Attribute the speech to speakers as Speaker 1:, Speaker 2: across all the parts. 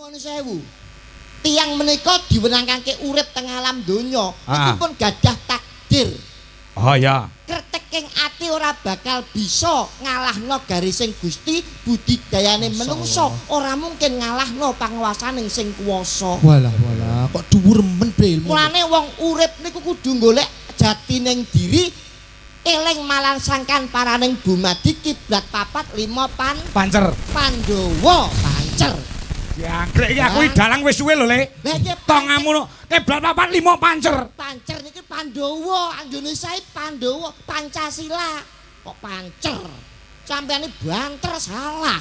Speaker 1: Nuwun sewu. Tiyang menika diwenangake urip teng alam donya, iku pun gadah takdir.
Speaker 2: Oh ya.
Speaker 1: Kreteking ati ora bakal bisa ngalahno garising Gusti, budidayane menungso ora mungkin ngalahno panguwasaning sing kuwasa.
Speaker 3: Walah, kok dhuwur men ilmu.
Speaker 1: Mulane wong urip niku kudu golek jatining diri, eling malangsangkan paraning bumadi kiblat 4 5
Speaker 2: Pancer.
Speaker 1: Pandhawa pancer.
Speaker 2: Jangkrik iki aku dalang wis suwe lho, Le.
Speaker 1: Lah iki
Speaker 2: Tongamu no, kiblat 4 5 pancer.
Speaker 1: Pancer niki Pandhawa, Indonesia Pandhawa, Pancasila. Kok pancer? Sampeyan banter salah.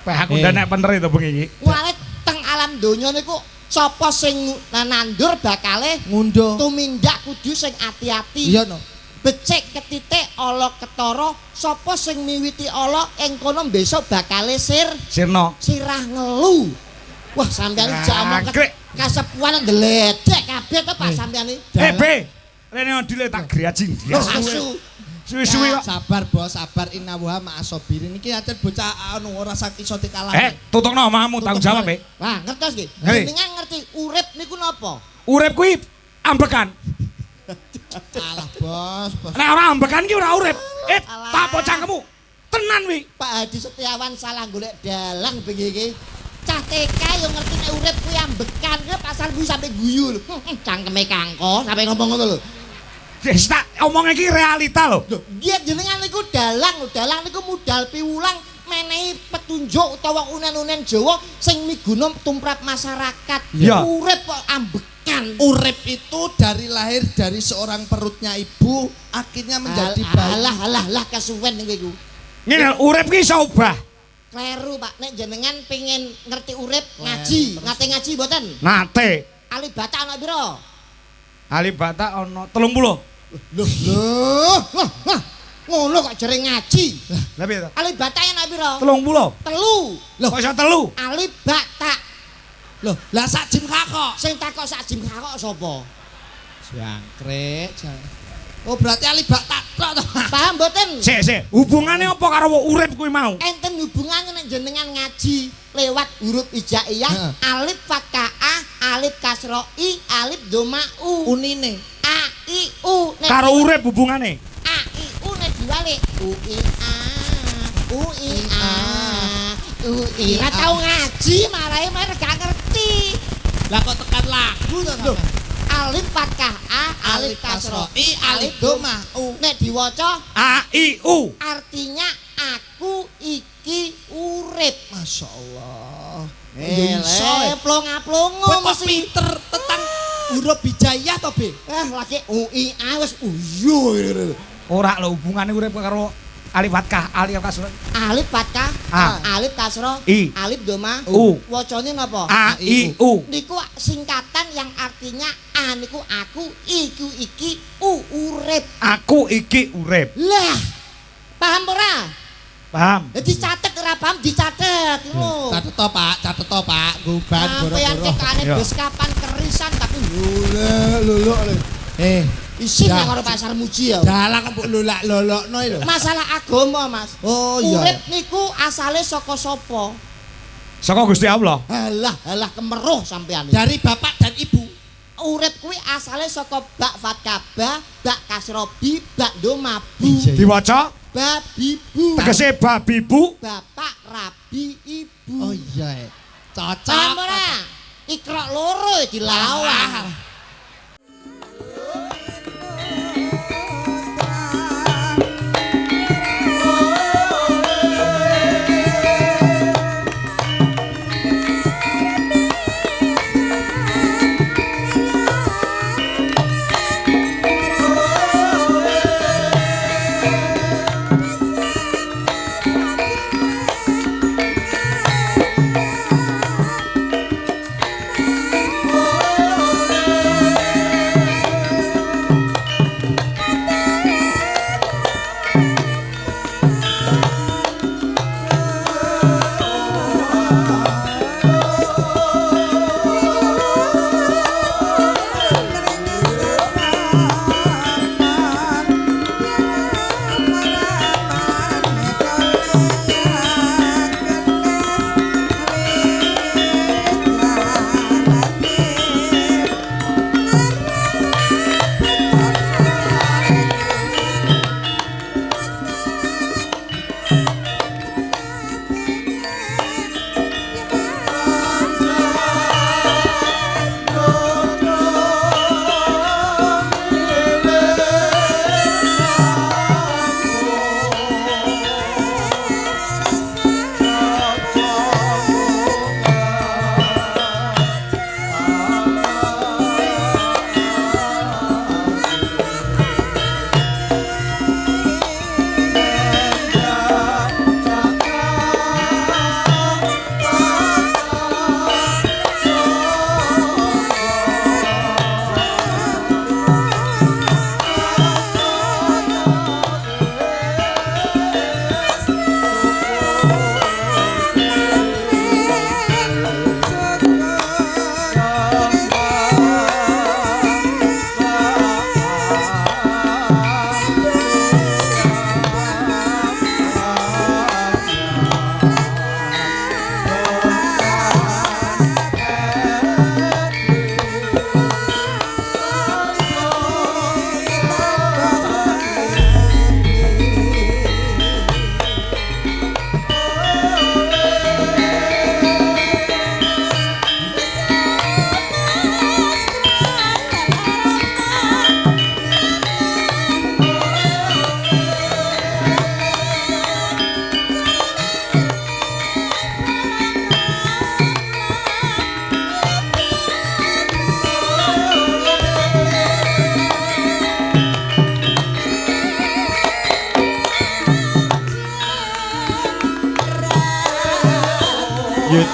Speaker 2: Wah, aku ndak nek bener itu bengi iki.
Speaker 1: Mulane teng alam donya niku sapa sing nandur bakale
Speaker 3: Ngunduh.
Speaker 1: tumindak kudu sing ati-ati.
Speaker 3: Iya no.
Speaker 1: Becik ketitik ala ketara, sapa sing miwiti ala ing kono besok bakale
Speaker 2: Sirna.
Speaker 1: sirah ngelu. Wah, sampeyan jak omong kasepuan ndeledek kabeh to Pak sampeyan iki.
Speaker 2: Be. Rene odile tak griajing.
Speaker 1: Asu.
Speaker 2: Suwi-suwi kok.
Speaker 3: Sabar bos, sabar innawa ma'asobirin. Iki ancen bocah anu ora iso dikalahke.
Speaker 2: Tutungno omamu tanggung jawab, Be.
Speaker 1: Wah, ngertos nggih.
Speaker 2: Hei.
Speaker 1: Jenengan ngerti urip niku napa?
Speaker 2: Urip kuwi ambekan.
Speaker 3: Alah bos.
Speaker 2: Nek ora ambekan ki ora urip.
Speaker 1: Alah.
Speaker 2: Tak pocangkemu. Tenan wi.
Speaker 1: Pak Hadi Setiawan salah golek dalang bengi iki. Cah TK yo ngerti nek urip kuwi ambekan, kuwi pasar kuwi sampe guyu lho. Cangkeme kangko sampe ngomong ngono lho.
Speaker 2: Wis tak omong iki realita lho.
Speaker 1: Nggih jenengan niku dalang lho, dalang niku modal piwulang menehi petunjuk utawa unen-unen Jawa sing miguna tumrap masyarakat.
Speaker 2: Ya.
Speaker 1: Urip kok ambekan.
Speaker 3: Urip itu dari lahir dari seorang perutnya ibu akhirnya menjadi bayi.
Speaker 1: Alah kesuwen niku.
Speaker 2: Ngene urip ki iso obah.
Speaker 1: Kleru Pak, nek jenengan pengen ngerti urip ngaji, ngate ngaji mboten?
Speaker 2: Nate.
Speaker 1: Alibata ana pira?
Speaker 2: Alibata ana 30.
Speaker 1: Loh, ngono kok jere ngaji.
Speaker 2: Lah piye to?
Speaker 1: Alibata ana pira?
Speaker 2: 30.
Speaker 1: Telu.
Speaker 2: Kok iso telu?
Speaker 1: Alibata.
Speaker 3: Loh, lah sak jim kakok.
Speaker 1: Sing takok sak jim kakok sapa?
Speaker 3: Jangkrik. Oh, berarti alibata tok to.
Speaker 1: Paham mboten?
Speaker 2: Sik. Hubungane apa karo urip kuwi mau?
Speaker 1: Enten hubungannya nek jenengan ngaji lewat huruf hijaiyah, alif fathah, alif kasra i, alif doma u.
Speaker 3: Unine.
Speaker 1: A I U. Nek
Speaker 2: Karo urip hubungane.
Speaker 1: A I U nek diwalik U I A. U I A. U I. Ora tau ngaji marahe gak ngerti.
Speaker 3: Lah kok tekan lagu to.
Speaker 1: Alif fathah A, alif kasra
Speaker 3: I, alif doma u.
Speaker 1: Nek diwaca
Speaker 2: A I U.
Speaker 1: artinya aku iki urip.
Speaker 3: Masyaallah.
Speaker 1: Plong-plongo
Speaker 3: Kok
Speaker 1: mesti
Speaker 3: pinter tentang huruf hijaiyah to, Be?
Speaker 1: lagi UI wis uyo.
Speaker 2: Ora lho hubungane urip karo alif fathah, alif kasra.
Speaker 1: Alif fathah,
Speaker 2: A.
Speaker 1: alif kasra,
Speaker 2: I.
Speaker 1: alif doma,
Speaker 2: U.
Speaker 1: wacane napa?
Speaker 2: A I U.
Speaker 1: Niku singkatan yang artinya A niku aku, iku iki, urip.
Speaker 2: Aku iki urip.
Speaker 1: Lah, paham ora?
Speaker 2: Paham?
Speaker 1: Dicatet ora paham dicatet ngono.
Speaker 3: Catet to, Pak. Guban
Speaker 1: Sampeyan
Speaker 3: boro-boro.
Speaker 1: tekane
Speaker 2: Iya.
Speaker 1: bus kapan kerisan tapi
Speaker 3: Luluk.
Speaker 1: isin
Speaker 3: Dah.
Speaker 1: karo pasar muji ya.
Speaker 3: Dalang mbok lolok-lolokno lho.
Speaker 1: Masalah agama, Mas.
Speaker 3: Oh iya.
Speaker 1: Urip niku asale saka sapa?
Speaker 2: Saka Gusti Allah.
Speaker 1: Halah kemeruh sampean.
Speaker 3: Dari bapak dan ibu.
Speaker 1: Urip kuwi asale saka bak fatkabah, bak kasrobi, bak domabu.
Speaker 2: Diwaca
Speaker 1: Babibu.
Speaker 2: tegese babibu.
Speaker 1: Bapak rabi ibu.
Speaker 3: Oh iya. Cocok.
Speaker 1: Paham ora? Ikrok loro dilawan.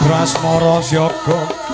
Speaker 2: Trasmara Siaga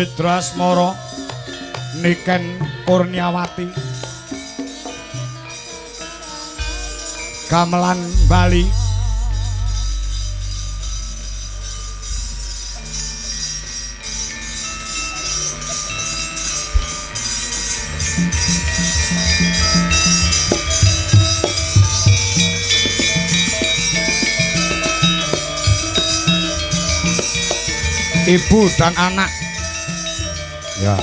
Speaker 2: ing Trasmara Niken Kurniawati Gamelan Bali ibu dan anak ya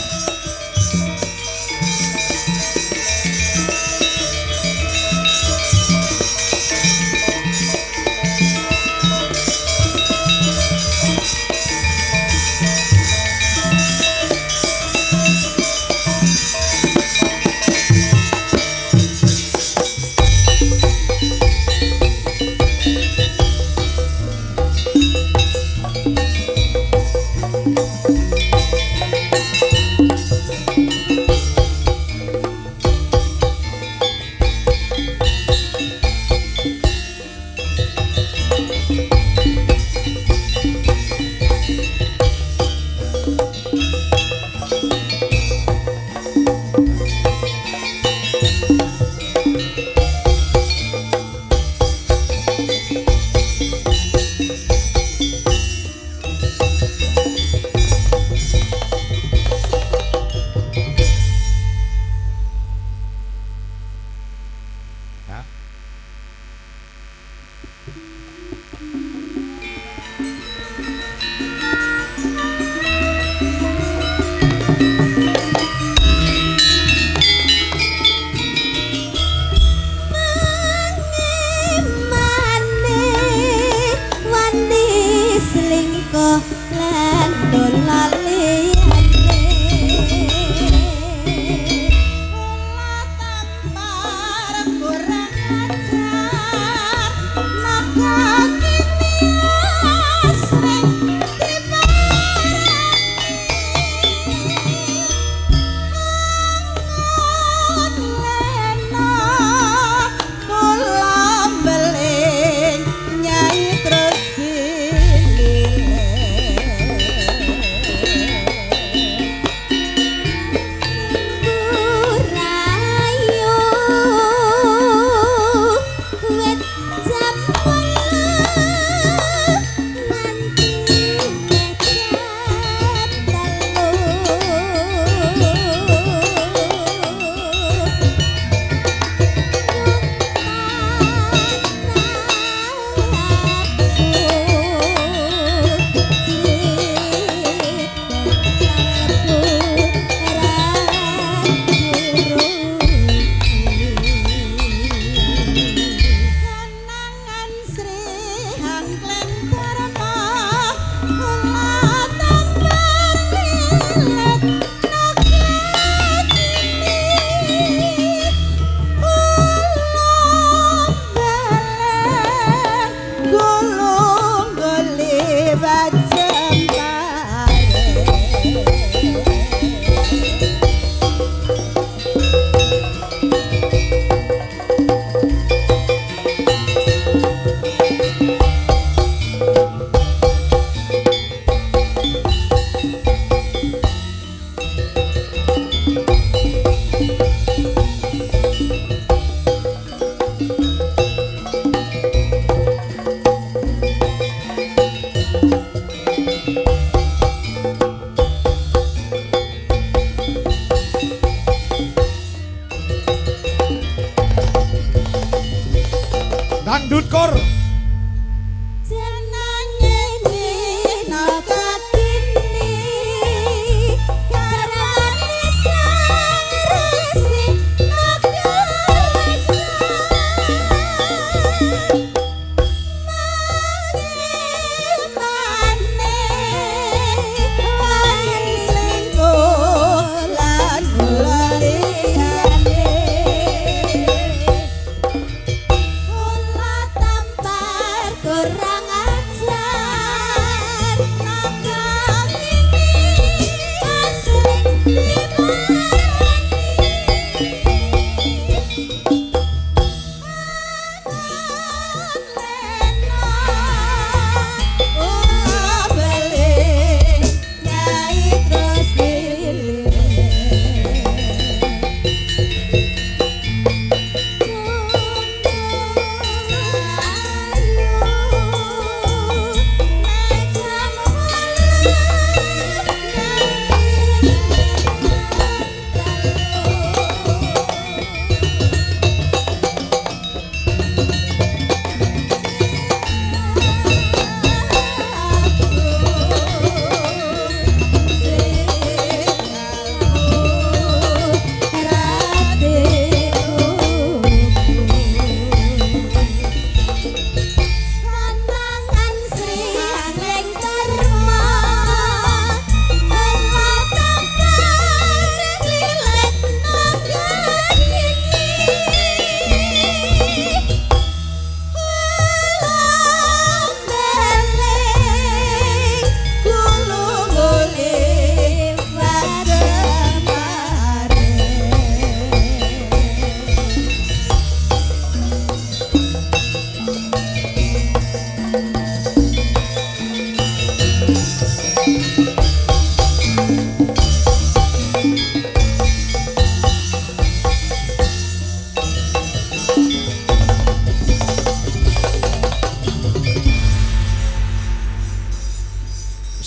Speaker 2: dangdut kur.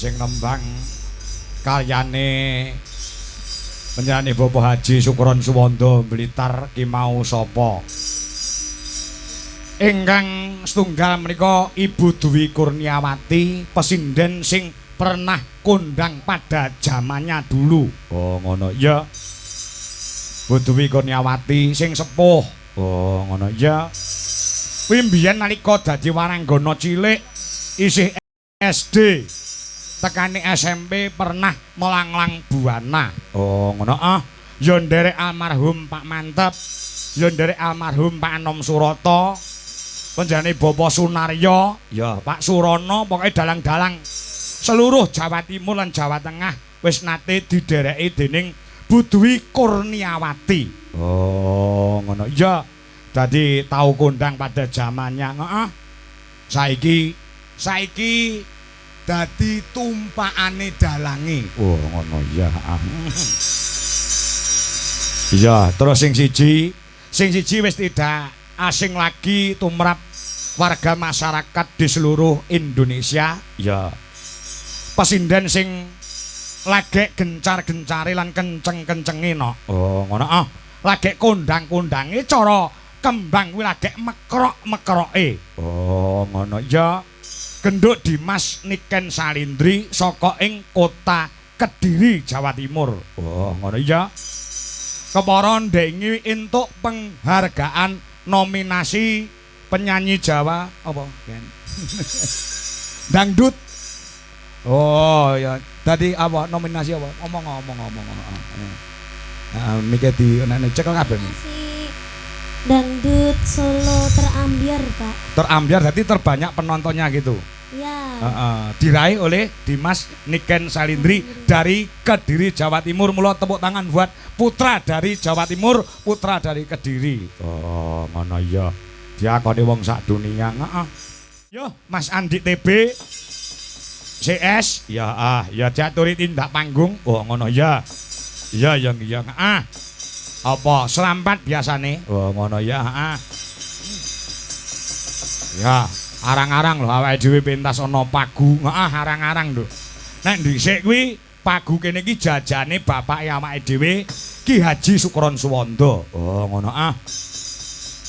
Speaker 2: Sing nembang karyane penyanyi Bapak Haji Sukron Suwondo Blitar ki mau sapa? Ingkang setunggal menika Ibu Dwi Kurniawati, pesinden sing pernah kondang pada zamannya dulu. Oh ngono ya. Bu Dwi Kurniawati sing sepuh. Oh ngono ya. Kuwi mbiyen nalika dadi waranggana cilik isih SD. Tekane SMP pernah melanglang buana. Oh ngono ah. Ya nderek almarhum Pak Mantep, ya nderek almarhum Pak Anom Surata, panjenengane Bapak Sunaryo, ya Pak Surono, pokoke dalang-dalang seluruh Jawa Timur lan Jawa Tengah wis nate didereki dening Bu Dwi Kurniawati. Oh ngono ya. Dadi tau kondang pada zamannya. Heeh. Saiki dadi tumpakane dalange. Oh ngono ya. Iya, terus sing siji wis tidak asing lagi tumrap warga masyarakat di seluruh Indonesia. Ya. Pesinden sing lagek gencar-gencari lan kenceng-kencenge no. Oh ngono ah. Lagek kondang-kondange cara kembang kuwi lagek mekrok-mekroke. Oh ngono ya. Genduk Dimas Niken Salindri saka ing kota Kediri, Jawa Timur. Oh, ngono ya. Kepara ndengi entuk penghargaan nominasi penyanyi Jawa apa, Ken? Dangdut. Oh, ya. Tadi apa nominasi apa? Ngomong. Mikir di nek cekel kabeh.
Speaker 4: Dangdut Solo Terambiar, Pak.
Speaker 2: Terambiar berarti terbanyak penontonnya gitu.
Speaker 4: Ya.
Speaker 2: Diraih oleh Dimas Niken Salindri dari Kediri, Jawa Timur. Mula tepuk tangan buat putra dari Jawa Timur, putra dari Kediri. Oh, ngono ya. Diakoni wong sak dunia. Yo, Mas Andi TB CS. Ya diaturi tindak panggung. Oh, ngono ya. Iya. Apa serampat biasane? Oh ngono ya, Ya, arang-arang lho awake dhewe pentas ana pagu. Arang-arang lho. Nek dhisik kuwi pagu kene iki jajane bapake awake dhewe Ki Haji Sukron Suwondo. Oh ngono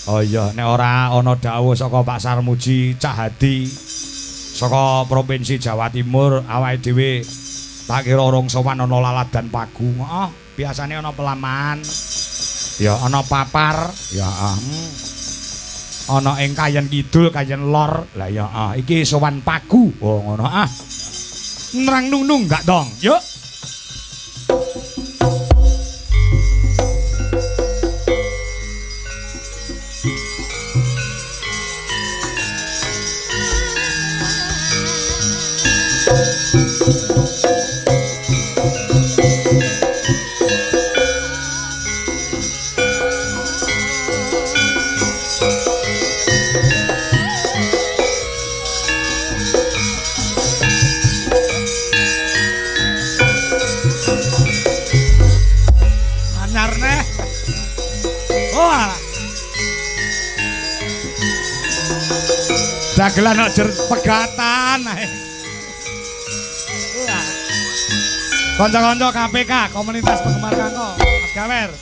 Speaker 2: Oh iya, nek ora ana dawuh saka Pak Sarmuji Cahadi saka Provinsi Jawa Timur, awake dhewe tak kira rong sowan ana laladan pagu. Heeh, biasane ana pelaman. Ya ana papar, ya ana ing Kayen Kidul, Kayen Lor. Lah ya iki sowan pagu. Oh ngono Nerang nung gak dong. Yuk. Dagelan kok jer pegatan ae. Kanca-kanca KPK, Komunitas Penggemar Kangko, Mas Gawer.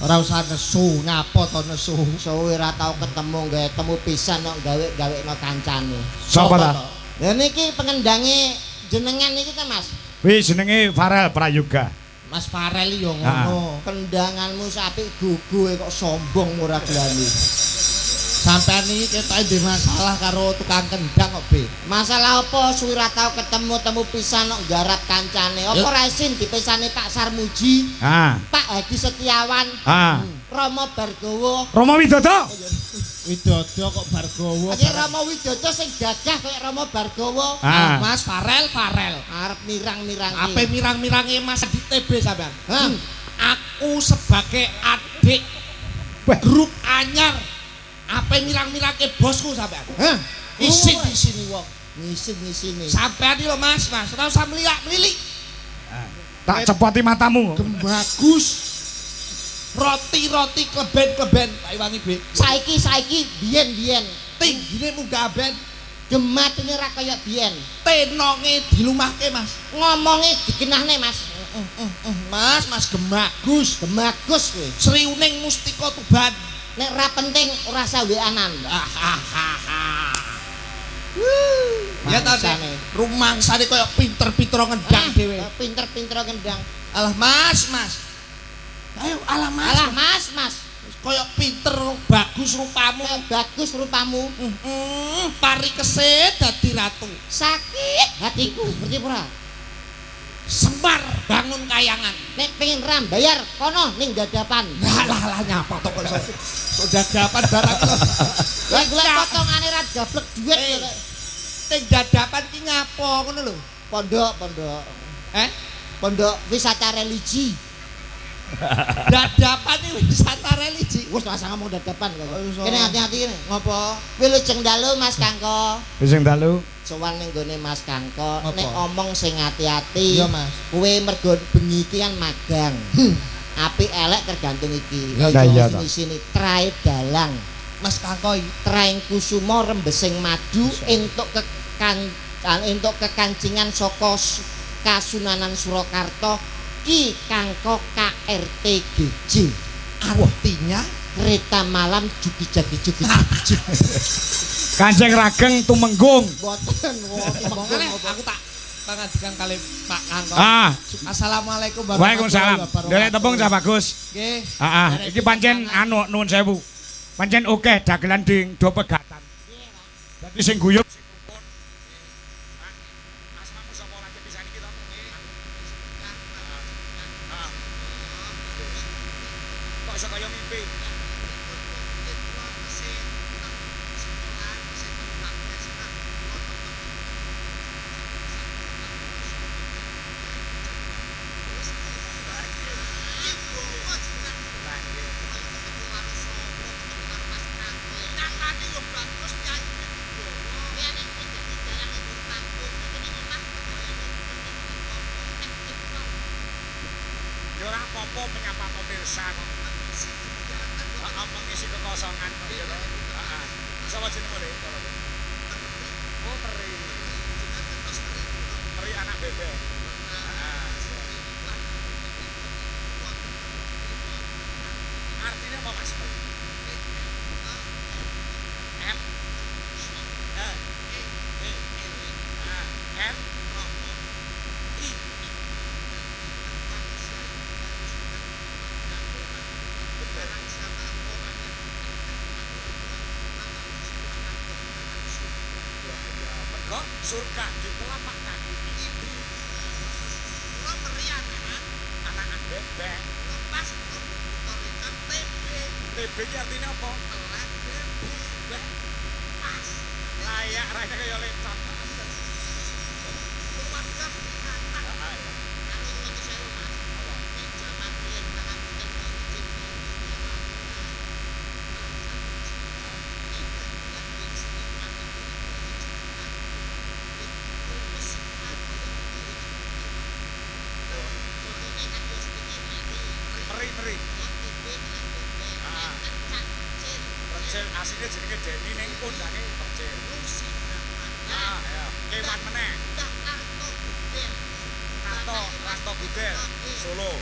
Speaker 3: Ora usah nesu, ngapa to nesu?
Speaker 1: Suwe ora tau ketemu gawe temu pisan kok gawe-gawekno kancane.
Speaker 2: Sapa ta?
Speaker 1: Lah niki pengendange jenengan niki ta, Mas?
Speaker 2: Wih jenenge Farel Prayoga.
Speaker 3: Mas Farel yo ngono.
Speaker 1: Kendanganmu sapik gugu kok sombong ora gelani.
Speaker 3: Sampeyan iki ketoke ndek masalah karo tukang kendang kok, Be.
Speaker 1: Masalah apa suwe ora tau ketemu temu pisan kok nggarap kancane. Apa ora isin dipisane Pak Sarmuji? Pak Hadi Setiawan. Rama Bargowo.
Speaker 2: Rama Widodo.
Speaker 3: Widodo kok Bargowo.
Speaker 1: Iki Rama Widodo sing gagah kaya Rama Bargowo.
Speaker 3: Mas Farel.
Speaker 1: Arep mirang-mirang.
Speaker 3: Apa mirang-mirange Mas di TB sampean? Aku sebagai adik grup anyar. Apa mirang-mirake bosku sampean? Isin di sini wong.
Speaker 1: Ngisin-ngisini.
Speaker 3: Sampean iki lho Mas, ora usah meliak-melilik.
Speaker 2: Tak cepoti matamu.
Speaker 3: Bagus. Roti-roti kleben-kleben Pak Iwangi, Be.
Speaker 1: Saiki biyen-biyen
Speaker 3: Tinggine munggah ben,
Speaker 1: gematine ra kaya biyen.
Speaker 3: tenonge dilumahke, Mas.
Speaker 1: Ngomonge dikenahne, Mas.
Speaker 3: Mas gemagus.
Speaker 1: Gemagus kowe.
Speaker 3: Sriuning Mustika Tuban.
Speaker 1: Nek ra penting ora usah weanan.
Speaker 3: Ya ta, Dek. Rumangsane koyo pinter-pinter ngendang dhewe.
Speaker 1: Pinter-pinter ngendang.
Speaker 3: Alah, Mas. Ayo, alah, Mas.
Speaker 1: Alah, Mas.
Speaker 3: Koyo pinter, bagus rupamu.
Speaker 1: Bagus rupamu.
Speaker 3: Pari keset dadi ratu.
Speaker 1: Sakit hatiku, ngerti ora?
Speaker 3: Semar bangun kayangan.
Speaker 1: Nek pengen ram bayar kono ning dadapan.
Speaker 3: Lah nyapa to kok iso dadapan barang.
Speaker 1: Lah golek potongane ra gablek dhuwit lho.
Speaker 3: Ning dadapan ki ngapo ngono lho.
Speaker 1: Pondok. Pondok wisata religi.
Speaker 3: Dadapan iki wisata religi.
Speaker 1: Wes masa ngomong dadapan kok.
Speaker 3: iso.
Speaker 1: Kene hati-hati kene.
Speaker 3: Ngopo?
Speaker 1: Wilujeng dalu Mas Kangko.
Speaker 2: Sing dalu.
Speaker 1: Sowan ning gone Mas Kangko,
Speaker 3: Apa?
Speaker 1: nek omong sing hati-hati.
Speaker 3: Iya, Mas.
Speaker 1: Kowe mergo bengi iki kan magang. Apik elek tergantung iki.
Speaker 2: Ya, iya, toh.
Speaker 1: Sini trae dalang.
Speaker 3: Mas Kangkoi.
Speaker 1: Traing kusuma rembesing madu entuk kekancingan saka Kasunanan Surakarta Ki Kangko KRTGJ.
Speaker 3: Artinya
Speaker 1: Kereta malam jugi-jagi.
Speaker 2: Kanjeng Rageng Tumenggung.
Speaker 1: Boten
Speaker 3: ngomongane aku tak pangajikan kali Pak Kangko. Assalamualaikum
Speaker 2: Waalaikumsalam. Derek tepung cah bagus.
Speaker 3: Nggih.
Speaker 2: Iki pancen anu nuwun sewu. Pancen akeh dagelan ding do pegatan. Dadi sing guyub sing rukun. Asmamu sapa lagi pisan iki to? Kok iso kaya mimpi? Ora apa-apa menyapa pemirsa kok. Mengisi kekosongan kok ya. Sapa jenenge le? Oh, Peri. Peri anak bebek. Artinya apa Mas? M R I Mergo surga di telapak kaki ibu. Kula meriah anak bebek. Lepas torikan TB. TB ki artinya apa? Telek bebek. Pas. Layak raya kaya lecot. Keluarga anak. Kalau suatu saya Mas. Nek jaman riyen tangan mungkin Meri. Percil aslinya jenenge Deni ning kondange percil. Ya. Kewan meneh. Rasto Budel Solo. Ya.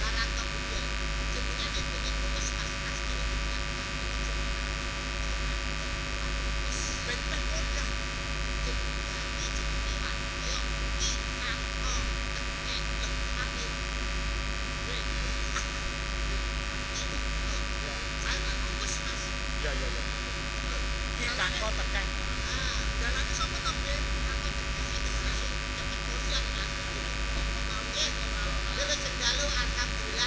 Speaker 2: Ki Kangko tekek. Dalane sapa to, Be? Kangko tekek. Cepet kuliah, Mas. Wis dalu alhamdulillah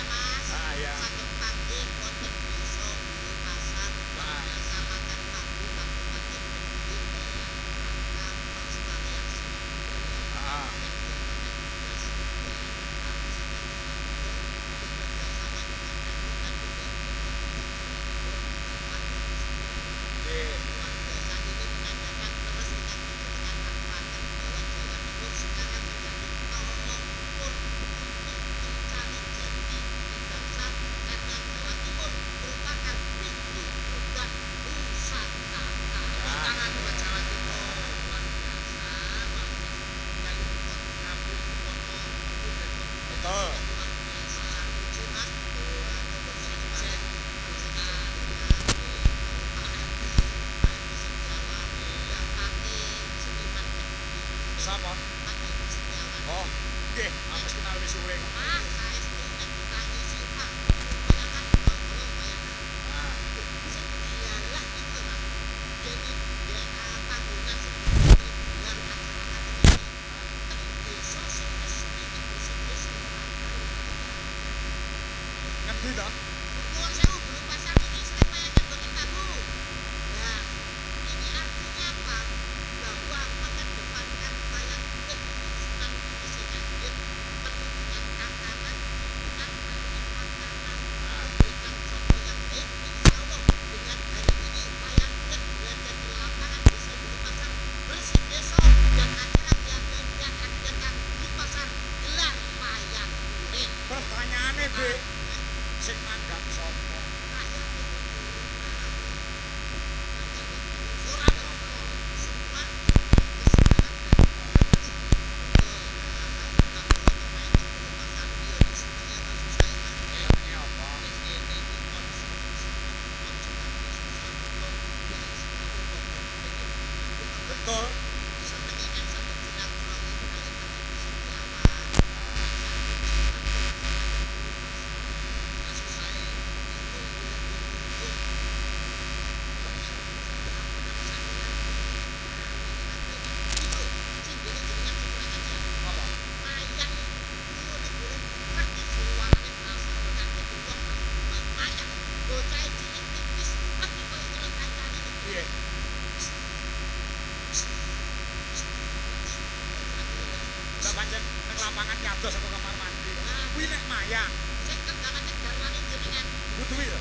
Speaker 2: Sapa? Oh, nggih, apes kenal wis suwe. Ngerti ta? Pertanyaane, Dik, sing mandang sapa? Ini apa? Betul. Piye? Lah pancen nang lapangan nyados aku kamar mandi. Kuwi nek mayang. Butuhi ya?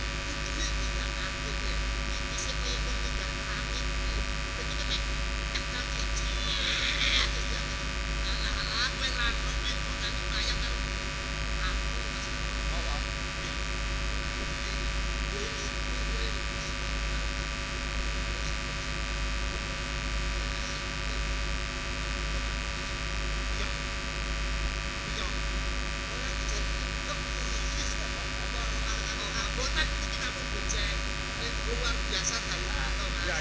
Speaker 3: Luar biasa kali.
Speaker 2: Ya.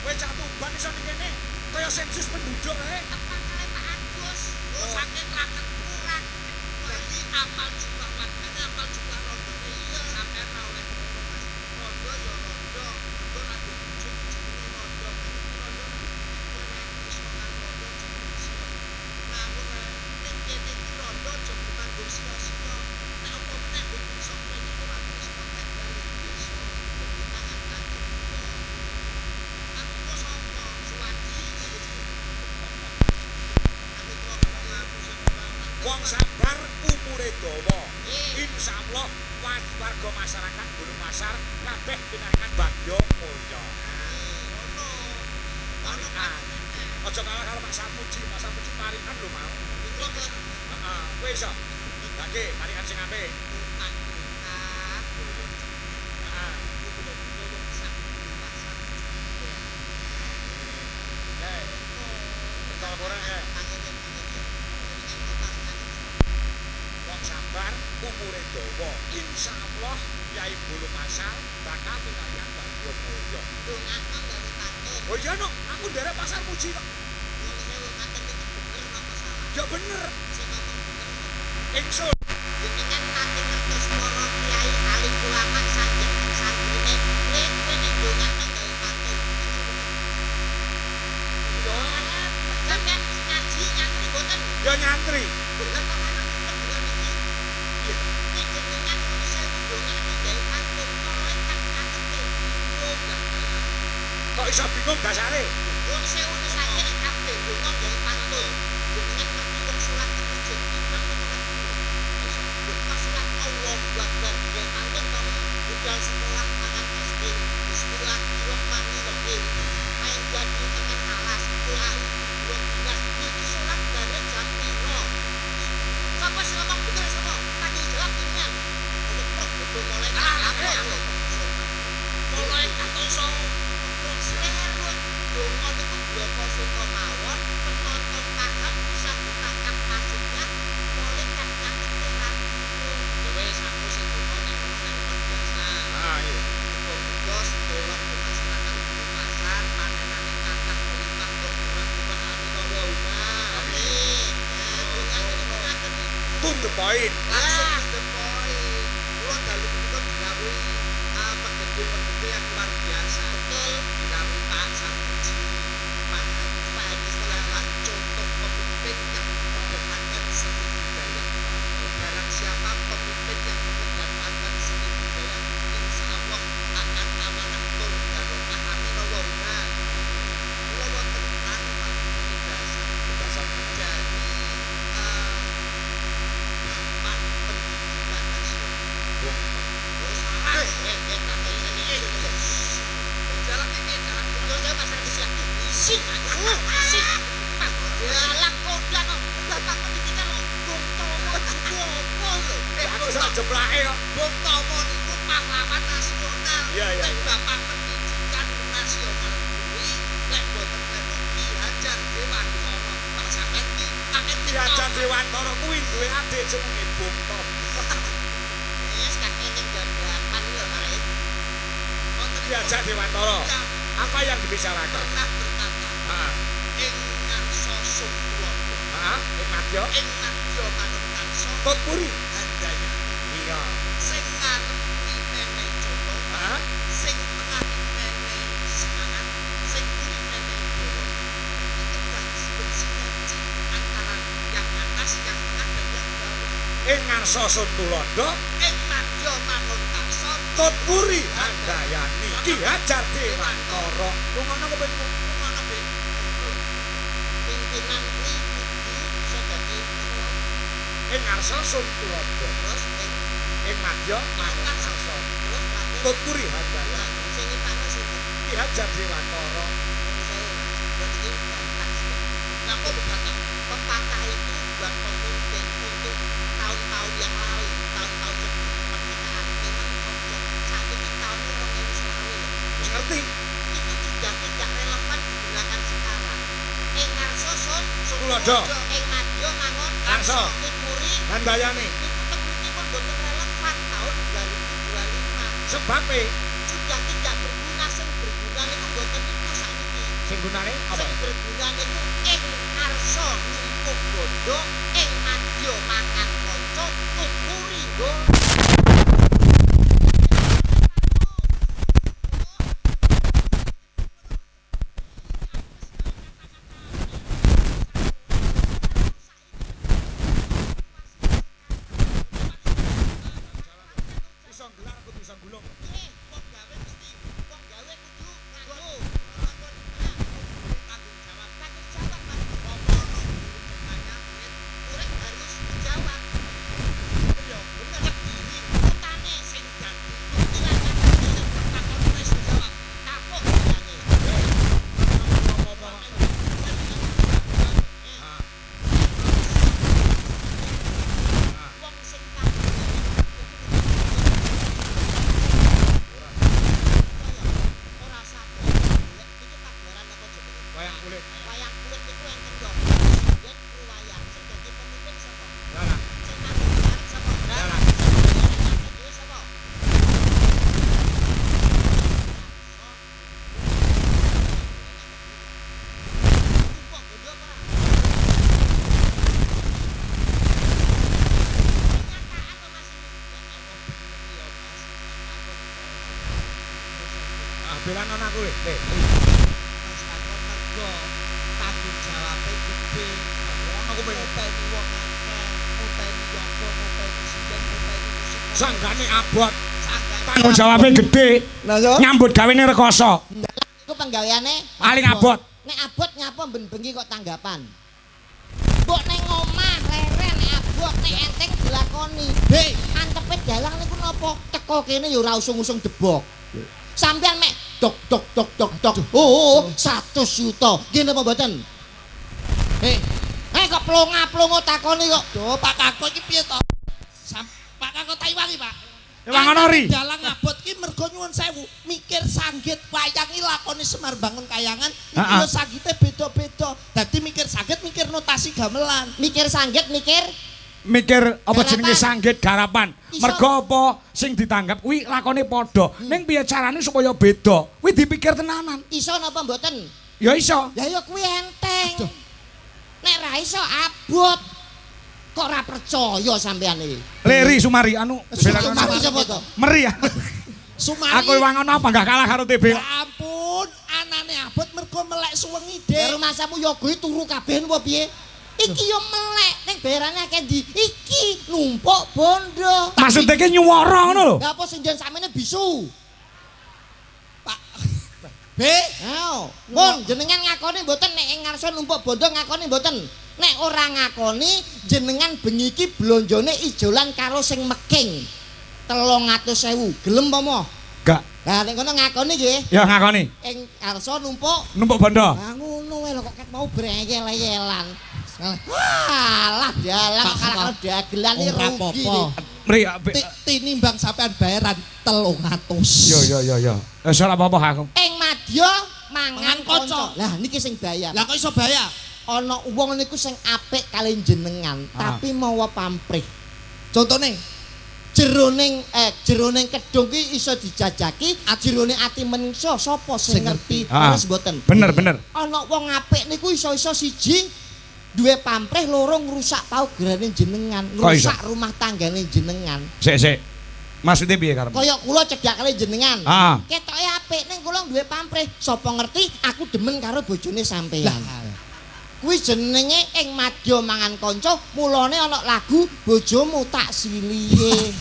Speaker 2: Kowe cah Tuban iso ning kene kaya sensus penduduk ae.
Speaker 3: Saking raket kurang. Jadi apal jumlah warganya, apal jumlah rondone. Iya, sampean ra oleh ngono, Mas. Rondo ya rondo. Rondo ra dibujuk jenenge rondo. Rondo wis nang rondo jenenge. Namun ning kene iki rondo aja dianggo sia-sia. Nek opo meneh mbok iso kene ora wis kontak kali iso. Tangan kaki. Aku kok sapa? Suwadi.
Speaker 2: Wong sabar umure dawa. Insyaallah warga masyarakat Gunung Masar kabeh pinaringan bagya mulya. Parikan. Aja kalah karo Pak Samuji, Pak Samuji parikan lho mau. Heeh, kowe iso. Lagi parikan sing apik. Betul kurang ya. Wong sabar umure dawa. Insyaallah Yai Bulu Masar bakal pinaringan bagya mulya. Oh iya no, aku nderek pasar muji kok. Ya bener. Ingsun.
Speaker 3: Jenengan pati ngertos para kiai alim ulama saged santrine kowe ndongakno gawe pantun.
Speaker 2: Yo,
Speaker 3: Sampeyan ngaji nyantri boten?
Speaker 2: ya nyantri.
Speaker 3: Lah kok ana bulan iki. Nek jenengan wis ndongakno gawe pantun, para ingkang katete. Oh,
Speaker 2: Kok iso bingung dasare?
Speaker 3: wong sewu saja nek kabeh ndonga gawe pantun. Jenengan ngerti wong salat ke masjid imam ora pas salat Allahu Akbar gawe pantun to. Budal sekolah mangan SD, bismillahirrahmanirrahim. Main jadi tengah alas, pulau
Speaker 2: the point.
Speaker 3: Langsung to the point. Kula dalu punika didhawuhi penggede-penggede yang luar biasa. Betul. Didhawuhi Pak Sarmuji. Pak Haji adalah contoh pemimpin yang mengedepankan seni budaya. Barang siapa pemimpin yang mengedepankan seni budaya, insya Allah akan amanah tur barokah. Amin Allahumma. Kula wonten anu Pak penjelasan. Jadi Bapak Pendidikan Nasional. Jalan ini jalan saya masyarakat siap. Isin jalan kodan Bapak Pendidikan Bung Tomo Juwopo lho.
Speaker 2: Aku sak jeplake kok.
Speaker 3: Bung Tomo niku pahlawan nasional.
Speaker 2: Iya.
Speaker 3: Nek Bapak Pendidikan Nasional kuwi nek boten melu Ki Hajar Dewantara. Pak sampeyan ki paket
Speaker 2: Ki Hajar Dewantara kuwi duwe adik jenenge Bung Tom.
Speaker 3: Wis kakek ning dadakan lho arek.
Speaker 2: Ki Hajar Dewantara. Apa yang dibicarakan?
Speaker 3: Pernah berkata
Speaker 2: Heeh.
Speaker 3: ing ngarsa Sungkulodo.
Speaker 2: Heeh, ing Madya.
Speaker 3: Ing Madya Manungkarsa
Speaker 2: Tutpuri.
Speaker 3: handaya.
Speaker 2: Iya.
Speaker 3: Sing ngarep mene Joko.
Speaker 2: Heeh.
Speaker 3: Sing tengah mene semangat. Sing kiri mene Doro. Tegak bersinergi antara yang atas, yang tengah dan yang bawah.
Speaker 2: Ing ngarsa Suntulodo,
Speaker 3: Ing Madya Manungkarsa
Speaker 2: Tutpuri handayani Ki Hajar Dewantara. Lungono kepen
Speaker 3: ngono be. Pimpinan kuwi kudu iso dadi ngono.
Speaker 2: ing ngarsa Suntulodo.
Speaker 3: Terus
Speaker 2: Ing Madya Manungkarsa.
Speaker 3: terus terakhir
Speaker 2: Tutpuri handayani
Speaker 3: sing nyiptane sinten?
Speaker 2: Ki Hajar Dewantara.
Speaker 3: Nah, kok berkata pepatah itu buat pemimpin untuk tahun-tahun yang lalu, tahun-tahun sebelum kemerdekaan memang cocok. Saat ini tahunnya 2020
Speaker 2: Wis ngerti?
Speaker 3: itu sudah tidak relevan digunakan sekarang. Ing ngarsa
Speaker 2: Tulodo.
Speaker 3: ing Madya Mangun
Speaker 2: Ngarsa.
Speaker 3: Tutpuri
Speaker 2: Handayani.
Speaker 3: itu terbukti pun boten relevan tahun 2025.
Speaker 2: Sebab
Speaker 3: Sudah tidak berguna, sing berguna niku boten niku sakniki.
Speaker 2: sing gunane apa?
Speaker 3: Sing berguna niku ing ngarsa numpuk bondo, ing madya makan kanca, Tutpuri nggo.
Speaker 2: Iso gelar kudu iso gulung.
Speaker 3: Wong gawe mesti wong gawe kudu nganggo tanggung jawab Mas. Apa namanya urip harus dijawab. Yo bener diri utane sing dadi pemilahan sing takon wis dijawab. Tapuk jane. Wong sing ora sabar. Iki pagelaran apa jenenge?
Speaker 2: Wayang kulit.
Speaker 3: Wayang kulit iku enten yo. Yen wayang sing dadi pemimpin sapa?
Speaker 2: Lah.
Speaker 3: Sing manggung bareng sapa?
Speaker 2: Lah.
Speaker 3: Dhewe sapa? Tumpuk bondo apa ora? Kenyataan apa Mas ini? Ya Allah bener ya Mas.
Speaker 2: Ah, belan ana kuwi.
Speaker 3: Mas takon mergo tanggung jawabe gede.
Speaker 2: Ono kuwi.
Speaker 3: Ngopeni wong akeh, ngopeni Yoko, ngopeni Sinden, ngopeni musik.
Speaker 2: Sanggane abot.
Speaker 3: Sanggane
Speaker 2: Tanggung jawabnya gede.
Speaker 1: Lah yo.
Speaker 2: Nyambut gawene rekoso.
Speaker 1: Iku penggaweane
Speaker 2: Paling abot.
Speaker 1: Nek abot nyapa ben-bengi kok tanggapan. Mbok ning omah leren nek abot nek enteng dilakoni. Hei, antepe dalang niku napa? Teko kene ya ora usung-usung debok. Sampeyan mek dok dok dok dok dok. Oh, 100 juta. Nggih napa mboten? Hei, kok plonga-plongo takoni kok.
Speaker 3: Duh, Pak Kako iki piye to? Pak Kako tak iwangi, Pak.
Speaker 2: Iwang ana ri.
Speaker 3: Dalang abot ki mergo nyuwun sewu, mikir sanggit wayangi lakoni Semar Bangun Kayangan, iki yo sanggite beda-beda. Dadi mikir sanggit, mikir notasi gamelan.
Speaker 1: Mikir sanggit, mikir
Speaker 2: Mikir apa
Speaker 1: Garapan.
Speaker 2: jenenge sanggit garapan.
Speaker 1: Iso.
Speaker 2: Mergo apa sing ditanggap kuwi lakone padha. Ning piye carane supaya beda? Kuwi dipikir tenanan.
Speaker 1: iso napa mboten?
Speaker 2: Ya iso.
Speaker 1: Ya ya kuwi enteng. Nek ra iso abot. Kok ora percaya sampean iki?
Speaker 2: Leri Sumari anu
Speaker 1: Sumari sapa to?
Speaker 2: Meri.
Speaker 3: Sumari.
Speaker 2: Aku wangono apa enggak kalah karo TB.
Speaker 3: Ya ampun, anane abot mergo melek suwengi, Dik.
Speaker 1: Karo masamu yogo turu kabeh apa piye? Iki yo melek ning bayarane akeh ndi? Iki numpuk bondo.
Speaker 2: Maksudnya ki nyuwara ngono lho.
Speaker 1: Lah apa sing jan sakmene bisu?
Speaker 3: Pak. Be,
Speaker 1: Ayo, mun jenengan ngakoni mboten nek ing ngarsa numpuk bondo ngakoni mboten. Nek ora ngakoni jenengan bengi iki blonjone ijolan karo sing meking. 300.000. Gelem apa mo?
Speaker 2: Enggak.
Speaker 1: Lah nek ngono ngakoni nggih.
Speaker 2: Ya ngakoni.
Speaker 1: Ing ngarsa numpuk.
Speaker 2: Numpuk bondo.
Speaker 1: Lah ngono wae lho kok ket mau brengkel-yelan. Alah dalang karo dagelan iki
Speaker 3: ora
Speaker 1: rugi.
Speaker 3: apa-apa.
Speaker 2: Meri.
Speaker 3: Tinimbang sampean bayaran 300.
Speaker 2: Yo. Wis ora apa-apa aku.
Speaker 1: Ing madya mangan
Speaker 3: Mangan kanca.
Speaker 1: kanca. Lah niki sing bayar.
Speaker 3: Lah kok iso bayar?
Speaker 1: Ana wong niku sing apik kali jenengan, tapi mawa pamrih.
Speaker 3: Contone,
Speaker 1: Jeroning kedung ki iso dijajaki, jerone ati menungso sapa sing ngerti?
Speaker 2: Ah.
Speaker 1: Terus mboten.
Speaker 2: Bener.
Speaker 1: Ana wong apik niku iso-iso siji duwe pamrih, loro ngrusak paugerane jenengan, ngrusak rumah tanggane jenengan.
Speaker 2: Sik. Maksudnya piye karep?
Speaker 1: Kaya kula cedhak kali jenengan.
Speaker 2: Ah.
Speaker 1: Ketoke apik ning kula duwe pamrih, sapa ngerti aku demen karo bojone sampeyan. Kuwi jenenge ing madya mangan kanca, mulane ana lagu bojomu tak silihe.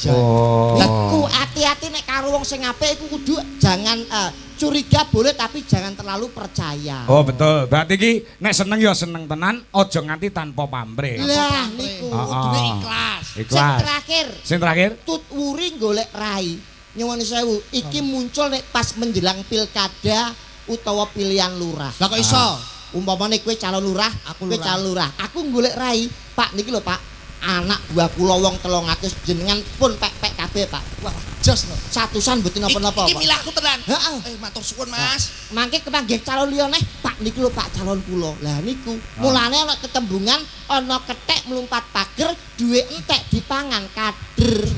Speaker 2: Oh.
Speaker 1: Iku hati-hati nek karo wong sing apik iku kudu jangan curiga boleh tapi jangan terlalu percaya.
Speaker 2: Oh betul. Berarti ki nek seneng ya seneng tenan, aja nganti tanpa pamrih.
Speaker 1: Lah niku
Speaker 3: kudune ikhlas.
Speaker 1: sing
Speaker 2: Ikhlas.
Speaker 1: terakhir
Speaker 2: Sing terakhir?
Speaker 1: tut wuri golek rai. Nyuwun sewu, iki muncul nek pas menjelang pilkada utawa pilihan lurah.
Speaker 3: Lah kok iso?
Speaker 1: Umpamane kowe calon lurah,
Speaker 3: Aku
Speaker 1: kowe
Speaker 3: lurah.
Speaker 1: calon lurah. Aku golek rai. Pak niki lho Pak. Anak buah kula wong 300 jenengan pun pek-pek kabeh Pak.
Speaker 3: Wah, jos no.
Speaker 1: Satusan mboten napa-napa.
Speaker 3: Iki
Speaker 1: Pak.
Speaker 3: milahku tenan.
Speaker 1: Heeh.
Speaker 3: Matur suwun, Mas.
Speaker 1: Mangke kepanggih calon liya neh, Pak niki lho Pak calon kula. Lah niku, mulane ana ketembungan ana kethek mlumpat pager, duwe entek dipangan kader.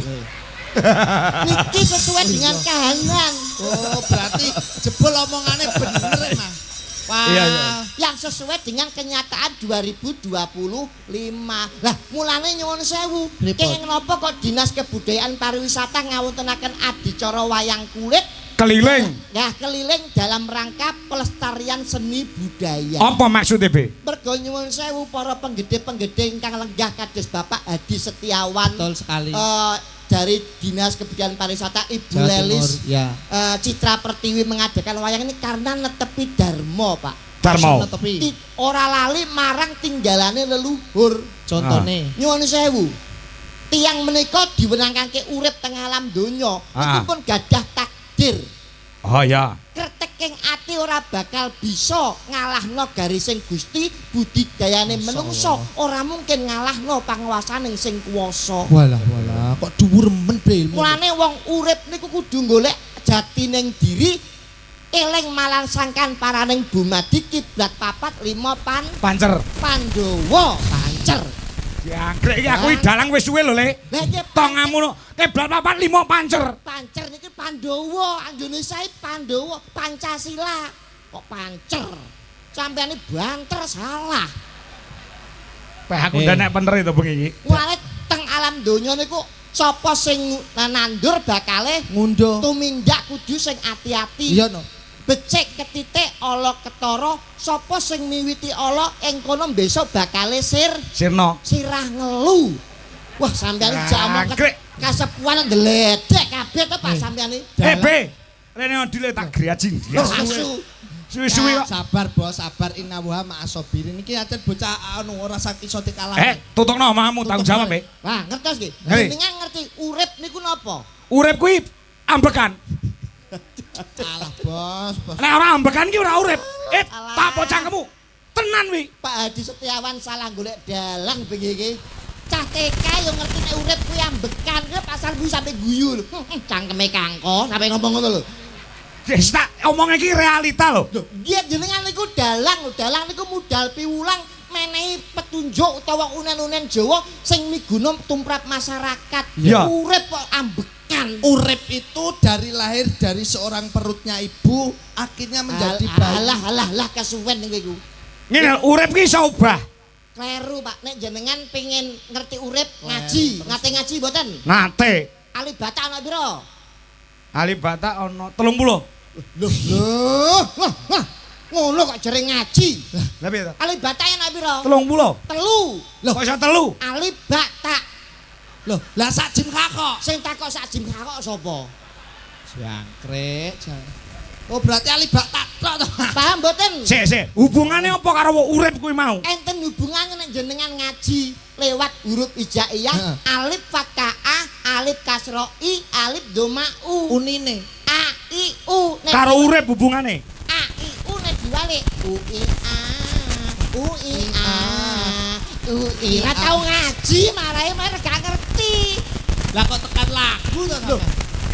Speaker 1: Niki sesuai dengan kahanan.
Speaker 3: Oh, berarti jebol omongane bener, Mas. Wah.
Speaker 2: Iya.
Speaker 1: Yang sesuai dengan kenyataan 2025. Lah, mulane nyuwun sewu. Kenging napa kok Dinas Kebudayaan Pariwisata ngawontenaken adicara wayang kulit
Speaker 2: Keliling.
Speaker 1: ya keliling dalam rangka pelestarian seni budaya.
Speaker 2: Apa maksudnya, Be?
Speaker 1: Mergo nyuwun sewu para penggede-penggede ingkang lenggah kados Bapak Hadi Setiawan.
Speaker 3: Betul sekali.
Speaker 1: Dari Dinas Kebudayaan Pariwisata Ibu
Speaker 3: Jawa
Speaker 1: Lelis
Speaker 3: Timur, ya.
Speaker 1: Citra Pertiwi mengadakan wayang ini karena netepi Darmo Pak.
Speaker 2: Darmo.
Speaker 3: Netepi.
Speaker 1: Ora lali marang tinggalane leluhur.
Speaker 3: Contone.
Speaker 1: Nyuwun sewu. Tiang menika diwenangake urip teng alam donya. Niku pun gadah takdir.
Speaker 2: Oh ya.
Speaker 1: Kreteking ati ora bakal bisa ngalahno garising Gusti, budidayane menungso ora mungkin ngalahno panguwasaning sing kuwasa.
Speaker 3: Walah, kok dhuwur men ilmu.
Speaker 1: Mulane wong urip niku kudu golek jatining diri, eling malangsangkan paraning bumadi kiblat 4 5
Speaker 2: Pancer.
Speaker 1: Pandhawa pancer.
Speaker 2: Jangkrik iki aku dalang wis suwe lho, Le.
Speaker 1: Lah iki
Speaker 2: Tongamu no. Kiblat 4 5 pancer.
Speaker 1: pancer niki Pandhawa, Indonesia iki Pandhawa, Pancasila. Kok pancer? Sampeyan banter salah.
Speaker 2: Peh aku ndak nek bener itu bengi iki.
Speaker 1: Mulane teng alam donya niku sapa sing nandur bakale
Speaker 3: Ngundo.
Speaker 1: tumindak kudu sing ati-ati.
Speaker 3: Iya no.
Speaker 1: Becik ketitik ala ketara, sapa sing miwiti ala ing kono besok bakale
Speaker 2: Sirna.
Speaker 1: sirah ngelu. Wah sampeyan jak omong kasepuan ndeledek kabeh to Pak sampeyan iki.
Speaker 2: Be. Rene odile tak griajing.
Speaker 1: Asu.
Speaker 2: Suwi-suwi kok.
Speaker 3: Sabar bos, sabar inna wa ma'asobirin. Iki aten bocah anu ora iso dikalahke.
Speaker 2: Tutungno omamu tanggung jawab, Be.
Speaker 1: Wah, ngertos nggih.
Speaker 2: Hei.
Speaker 1: Jenengan ngerti urip niku napa?
Speaker 2: Urip kuwi ambekan.
Speaker 3: Alah bos.
Speaker 2: Nek ora ambekan ki ora urip.
Speaker 1: Alah.
Speaker 2: Tak pocangkemu. Tenan wi.
Speaker 1: Pak Hadi Setiawan salah golek dalang bengi iki. Cah TK yo ngerti nek urip kuwi ambekan, kuwi pasar kuwi sampe guyu lho. Cangkeme kangko sampe ngomong ngono lho.
Speaker 2: Wis tak omong iki realita lho.
Speaker 1: Nggih jenengan niku dalang lho, dalang niku modal piwulang menehi petunjuk utawa unen-unen Jawa sing miguna tumrap masyarakat.
Speaker 2: Iya.
Speaker 1: Urip kok ambekan.
Speaker 3: Urip itu dari lahir dari seorang perutnya ibu akhirnya menjadi bayi.
Speaker 1: Alah kesuwen niku iku.
Speaker 2: Ngene urip ki iso obah.
Speaker 1: Kleru Pak, nek jenengan pengen ngerti urip ngaji, ngate ngaji mboten?
Speaker 2: Nate.
Speaker 1: Alibata ana pira?
Speaker 2: Alibata ana 30.
Speaker 1: Loh, ngono kok jere ngaji.
Speaker 2: Lah piye to?
Speaker 1: Alibata ana pira?
Speaker 2: 30.
Speaker 1: Telu.
Speaker 2: Kok iso 3?
Speaker 1: Alibata.
Speaker 3: Loh, lah sak jim kakok.
Speaker 1: Sing takok sak jim kakok sapa?
Speaker 3: Jangkrik. Oh, berarti alibata tok to.
Speaker 1: Paham mboten?
Speaker 2: Sik. Hubungane apa karo urip kuwi mau?
Speaker 1: Enten hubungannya nek jenengan ngaji lewat huruf hijaiyah, alif fathah a, alif kasro i, alif doma u.
Speaker 3: Unine.
Speaker 1: A I U. Nek
Speaker 2: Karo urip hubungane.
Speaker 1: A I U nek diwalik U I A. U I A. U I. Ora tau ngaji marahe gak ngerti.
Speaker 3: Lah kok tekan lagu to sampean?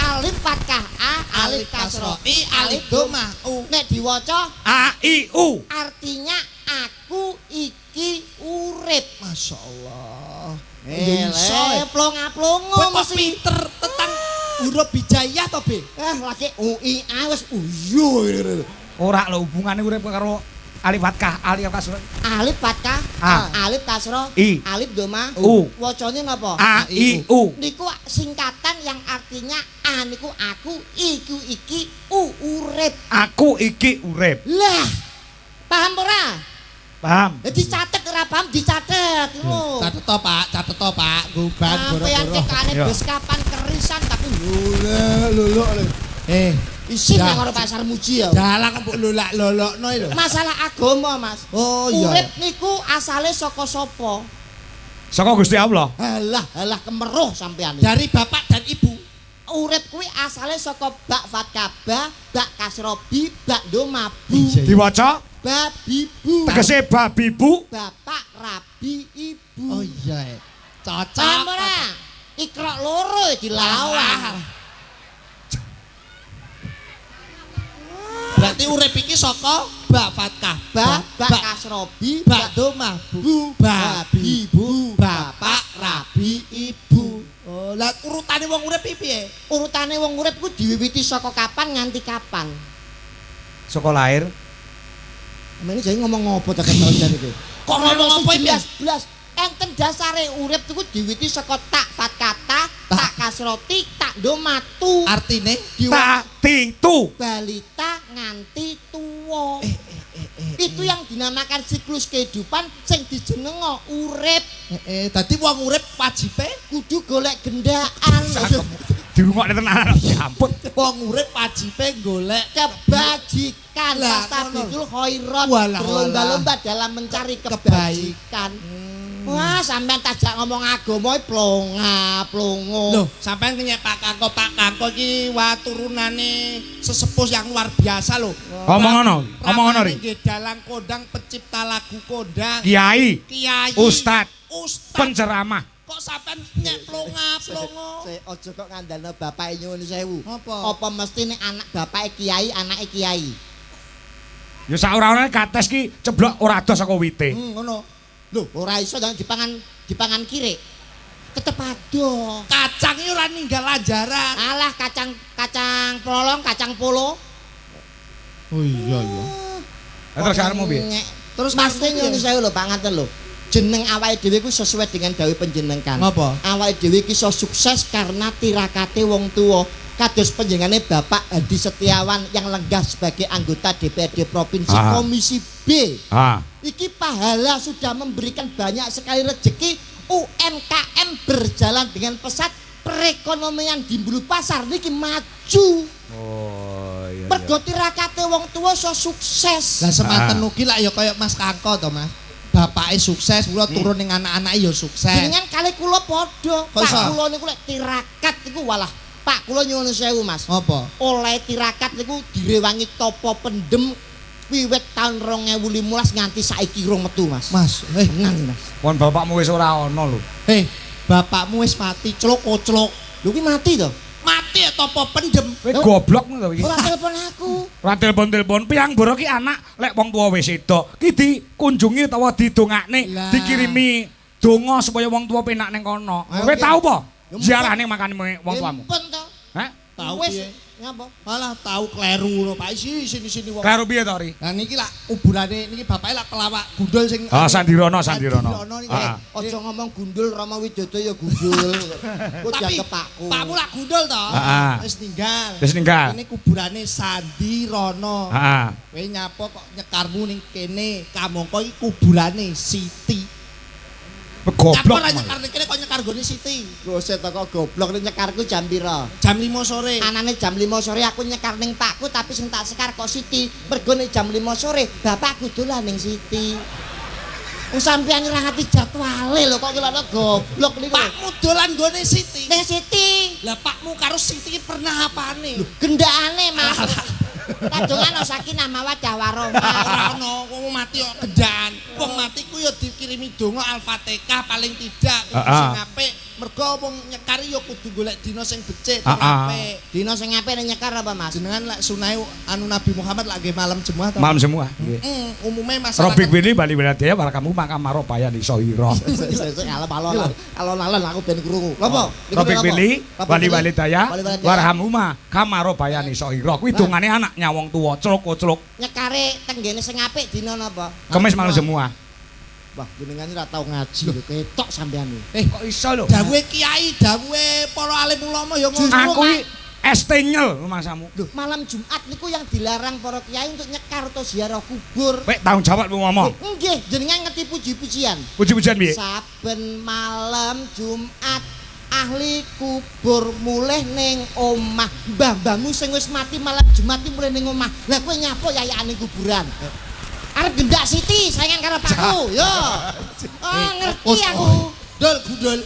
Speaker 1: Alif fathah a, alif kasro
Speaker 3: I, alif doma u.
Speaker 1: Nek diwaca
Speaker 2: A I U.
Speaker 1: artinya aku iki urip.
Speaker 3: Masya Allah.
Speaker 1: Plonga-plongo
Speaker 3: Kok
Speaker 1: mesti.
Speaker 3: pinter tentang huruf hijaiyah to, Be?
Speaker 1: Lagi UI A wis uyo.
Speaker 2: Ora lho hubungane urip karo alif fathah, alif kasro.
Speaker 1: Alif fathah,
Speaker 2: A.
Speaker 1: alif kasro,
Speaker 2: I.
Speaker 1: alif doma,
Speaker 2: U.
Speaker 1: wacane napa?
Speaker 2: A I U.
Speaker 1: Niku singkatan yang artinya A niku aku, iku iki, urip.
Speaker 2: Aku iki urip.
Speaker 1: Lah, paham ora?
Speaker 2: Paham?
Speaker 1: Dicatet ora paham dicatet ngono.
Speaker 3: Catet to, Pak. Guban
Speaker 1: Sampeyan
Speaker 3: boro-boro.
Speaker 1: tekane
Speaker 2: Yo.
Speaker 1: bes kapan kerisan tapi
Speaker 3: Luluk.
Speaker 1: isin
Speaker 3: Dah.
Speaker 1: nang karo pasar muji ya.
Speaker 3: Dalang mbok lolak-lolokno lho.
Speaker 1: Masalah agama, Mas.
Speaker 3: Oh iya.
Speaker 1: Urip niku asale saka sapa?
Speaker 2: Saka Gusti Allah.
Speaker 1: Halah kemeruh sampean.
Speaker 3: Dari bapak dan ibu.
Speaker 1: Urip kuwi asale saka bak fatkaba, bak kasrobi, bak domabu.
Speaker 2: Diwaca
Speaker 1: Babibu.
Speaker 2: tegese babibu.
Speaker 1: Bapak rabi ibu.
Speaker 3: Oh iya. Cocok.
Speaker 1: Paham ora? Ikra loro dilawah.
Speaker 3: Berarti urip iki saka bak fathah,
Speaker 1: Bak kasrobi,
Speaker 3: bak doma, bu, babi, bu, bapak, rabi, ibu. Oh, lah urutane wong urip iki piye?
Speaker 1: Urutane wong urip ku diwiwiti saka kapan nganti kapan?
Speaker 2: Saka lahir.
Speaker 1: Ini jadi ngomong apa tak ketemu dari itu?
Speaker 3: Kok ngomong apa iki?
Speaker 1: Blas. Enten dasare urip iku diwiwiti saka tak fatkata, tak kasroti, tak domatu.
Speaker 3: Artine
Speaker 2: Tak titu.
Speaker 1: Balita nganti tuwa. Itu yang dinamakan siklus kehidupan sing dijenengo urip.
Speaker 3: dadi wong urip wajibe
Speaker 1: Kudu golek gendaan.
Speaker 2: Dirungokne tenan. Ya ampun.
Speaker 3: wong urip wajibe golek
Speaker 1: Kebajikan.
Speaker 3: Lah,
Speaker 1: Fastabiqul khairat.
Speaker 3: Walah,
Speaker 1: Berlomba-lomba dalam mencari kebajikan. Wah, sampean tajak ngomong agama plonga-plongo.
Speaker 3: Loh, sampean kenyek Pak Kangko iki turunane sesepuh yang luar biasa loh.
Speaker 2: Omong ngono ri.
Speaker 3: Nggih dalang kondang pencipta lagu kondang.
Speaker 2: Kiai,
Speaker 3: Kiai.
Speaker 2: Ustad,
Speaker 3: Ustad.
Speaker 2: penceramah.
Speaker 3: Kok sampean nyek plonga-plongo?
Speaker 1: Ojo kok ngandalno bapake nyuwun sewu.
Speaker 3: Apa?
Speaker 1: Apa mesti nek anak bapake kiai, anake kiai?
Speaker 2: Ya saurane kates ki ceblok ora adoh saka wite.
Speaker 3: Ngono.
Speaker 1: Loh, ora iso dan dipangan kire. Tetep ado.
Speaker 3: Kacang iki ora ninggal ajaran.
Speaker 1: Alah kacang polong, kacang polo.
Speaker 3: Oh iya.
Speaker 2: Terus karepmu piye?
Speaker 3: Terus
Speaker 1: Mas
Speaker 3: karepmu
Speaker 1: nyuwun
Speaker 3: piye?
Speaker 1: sewu lho, Pak ngaten lho. Jeneng awake dhewe ku sesuai dengan dawuh panjenengan.
Speaker 3: Ngapa?
Speaker 1: Awake dhewe iki iso sukses karena tirakate wong tuwa. Kados panjenengane Bapak Hadi Setiawan yang lenggah sebagai anggota DPRD Provinsi Komisi B. Iki pahala sudah memberikan banyak sekali rezeki. UMKM berjalan dengan pesat, perekonomian di Bulu Pasar niki maju.
Speaker 2: Oh iya.
Speaker 1: Mergo tirakate wong tuwa iso sukses.
Speaker 3: Lah semanten ugi lak ya kaya Mas Kangko to, Mas. Bapake sukses, kula turun ning anak-anake ya sukses.
Speaker 1: Dengan kali kula padha.
Speaker 3: Kok iso?
Speaker 1: Pak kula niku lek tirakat niku walah Pak kula nyuwun sewu Mas.
Speaker 3: Apa?
Speaker 1: Oleh tirakat niku direwangi topo pendem wiwit tahun 2015 nganti saiki rong metu Mas.
Speaker 3: Mas,
Speaker 1: Tenan Mas.
Speaker 2: Pon bapakmu wis ora ana lho.
Speaker 3: Bapakmu wis mati, clok-clok.
Speaker 1: Lho ki mati to?
Speaker 3: Mati ya topo pendem.
Speaker 2: Kowe goblok ngono to iki.
Speaker 1: Ora telepon aku.
Speaker 2: Ora telepon-telepon piyang boro ki anak lek wong tuwa wis sedo. Ki dikunjungi utawa didongakne,
Speaker 3: Lah.
Speaker 2: dikirimi donga supaya wong tuwa penak ning kono. Kowe tau apa? Ziarah ning makane wong tuamu.
Speaker 1: Empun to.
Speaker 2: Hah?
Speaker 3: Tahu
Speaker 1: Wis,
Speaker 3: piye?
Speaker 1: ngapa?
Speaker 3: Malah tahu kleru lho Pak sini wong.
Speaker 2: Karo piye to, Ri?
Speaker 3: Lah niki lak kuburane niki bapake lak pelawak gundul sing
Speaker 2: Ah, Sandirono.
Speaker 3: niki.
Speaker 2: Ah.
Speaker 1: Aja ngomong gundul Rama Widodo ya gundul. Kok
Speaker 3: Tapi
Speaker 1: dianggep pakku.
Speaker 3: Pakmu lak gundul to.
Speaker 2: Heeh.
Speaker 3: Wis ninggal.
Speaker 2: Wis ninggal.
Speaker 3: Ini kuburane Sandirono.
Speaker 2: Heeh.
Speaker 3: Kowe nyapa kok nyekarmu ning kene? Kamangka iki kuburane Siti.
Speaker 2: Goblok.
Speaker 3: Nyapa ra nyekar ning kene kok nyekar gone Siti?
Speaker 1: Goset kok goblok nek nyekarku jam pira?
Speaker 3: Jam 5 sore.
Speaker 1: Anane jam 5 sore aku nyekar ning pakku tapi sing tak sekar kok Siti. Mergo nek jam 5 sore bapakku dolan ning Siti. Wong sampeyan ora ngerti jadwale lho kok kelana goblok niku.
Speaker 3: Pakmu dolan gone Siti.
Speaker 1: Ning Siti.
Speaker 3: Lah pakmu karo Siti pernah apane?
Speaker 1: Gendakane Mas. Kadungan sakinah mawaddah warahmah.
Speaker 3: Ora ono wong mati kok gendaan. Wong mati ku ya dikirimi donga Al-Fatihah paling tidak kudu sing apik. Mergo wong nyekari ya kudu golek dina sing becik sing apik.
Speaker 1: Dina sing apik nek nyekar apa Mas?
Speaker 3: Jenengan lek sunai anu Nabi Muhammad lagi malam Jumat to.
Speaker 2: Malam semua.
Speaker 3: Umume masyarakat
Speaker 2: Robik Bili Bali Beladaya para kamu makam marobaya di Sohiro.
Speaker 1: Sesuk alon-alon aku ben krungu. Napa?
Speaker 2: Robik Bili Bali Beladaya warhamuma kamarobaya di Sohiro. Kuwi dongane anaknya wong tuwa, celuk-celuk.
Speaker 1: Nyekare tenggene sing apik dina napa?
Speaker 2: Kemis malam semua.
Speaker 1: Wah, jenengan ora tau ngaji lho, ketok sampean iki.
Speaker 2: Kok iso lho?
Speaker 3: dawuhe kiai, dawuhe para alim ulama ya ngono.
Speaker 2: Aku iki estenyel mangsamu.
Speaker 1: Lho, malam Jumat niku yang dilarang para kiai untuk nyekar atau ziarah kubur.
Speaker 2: Wek tanggung jawab lu ngomong.
Speaker 1: Nggih, jenengan ngerti puji-pujian.
Speaker 2: Puji-pujian piye?
Speaker 1: Saben malam Jumat ahli kubur mulih ning omah. Mbah-mbahmu sing wis mati malam Jumat iki mulih ning omah. Lah kowe nyapa yayakane kuburan? Arep gendak Siti saingan karo pakku, yo. Oh, ngerti aku.
Speaker 3: Dul gundul.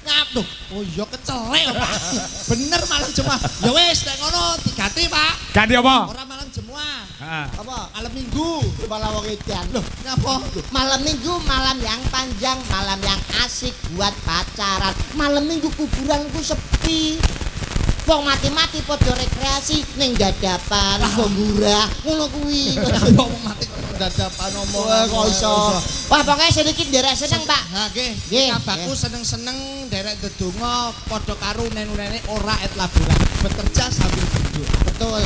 Speaker 3: Ngap oh iya kecelek lho Pak. Bener malam Jumat. Ya wis nek ngono diganti Pak.
Speaker 2: Ganti apa?
Speaker 3: Ora malam Jumat.
Speaker 2: Heeh.
Speaker 1: Apa?
Speaker 3: Malam Minggu.
Speaker 1: Malam wong edan.
Speaker 3: Loh, ngapa?
Speaker 1: Malam Minggu malam yang panjang, malam yang asik buat pacaran. Malam Minggu kuburanku sepi. Wong mati-mati padha rekreasi ning dadapan, gembura, ngono kuwi.
Speaker 3: Wong mati dadapan omong.
Speaker 1: Wah, kok iso. Wah, pokoke sedikit nderek seneng, Pak.
Speaker 3: Nah, nggih.
Speaker 1: Nggih.
Speaker 3: Kabaku seneng-seneng derek ndedonga padha karo nenu-nene ora et laburan. Bekerja sambil berdoa.
Speaker 1: Betul.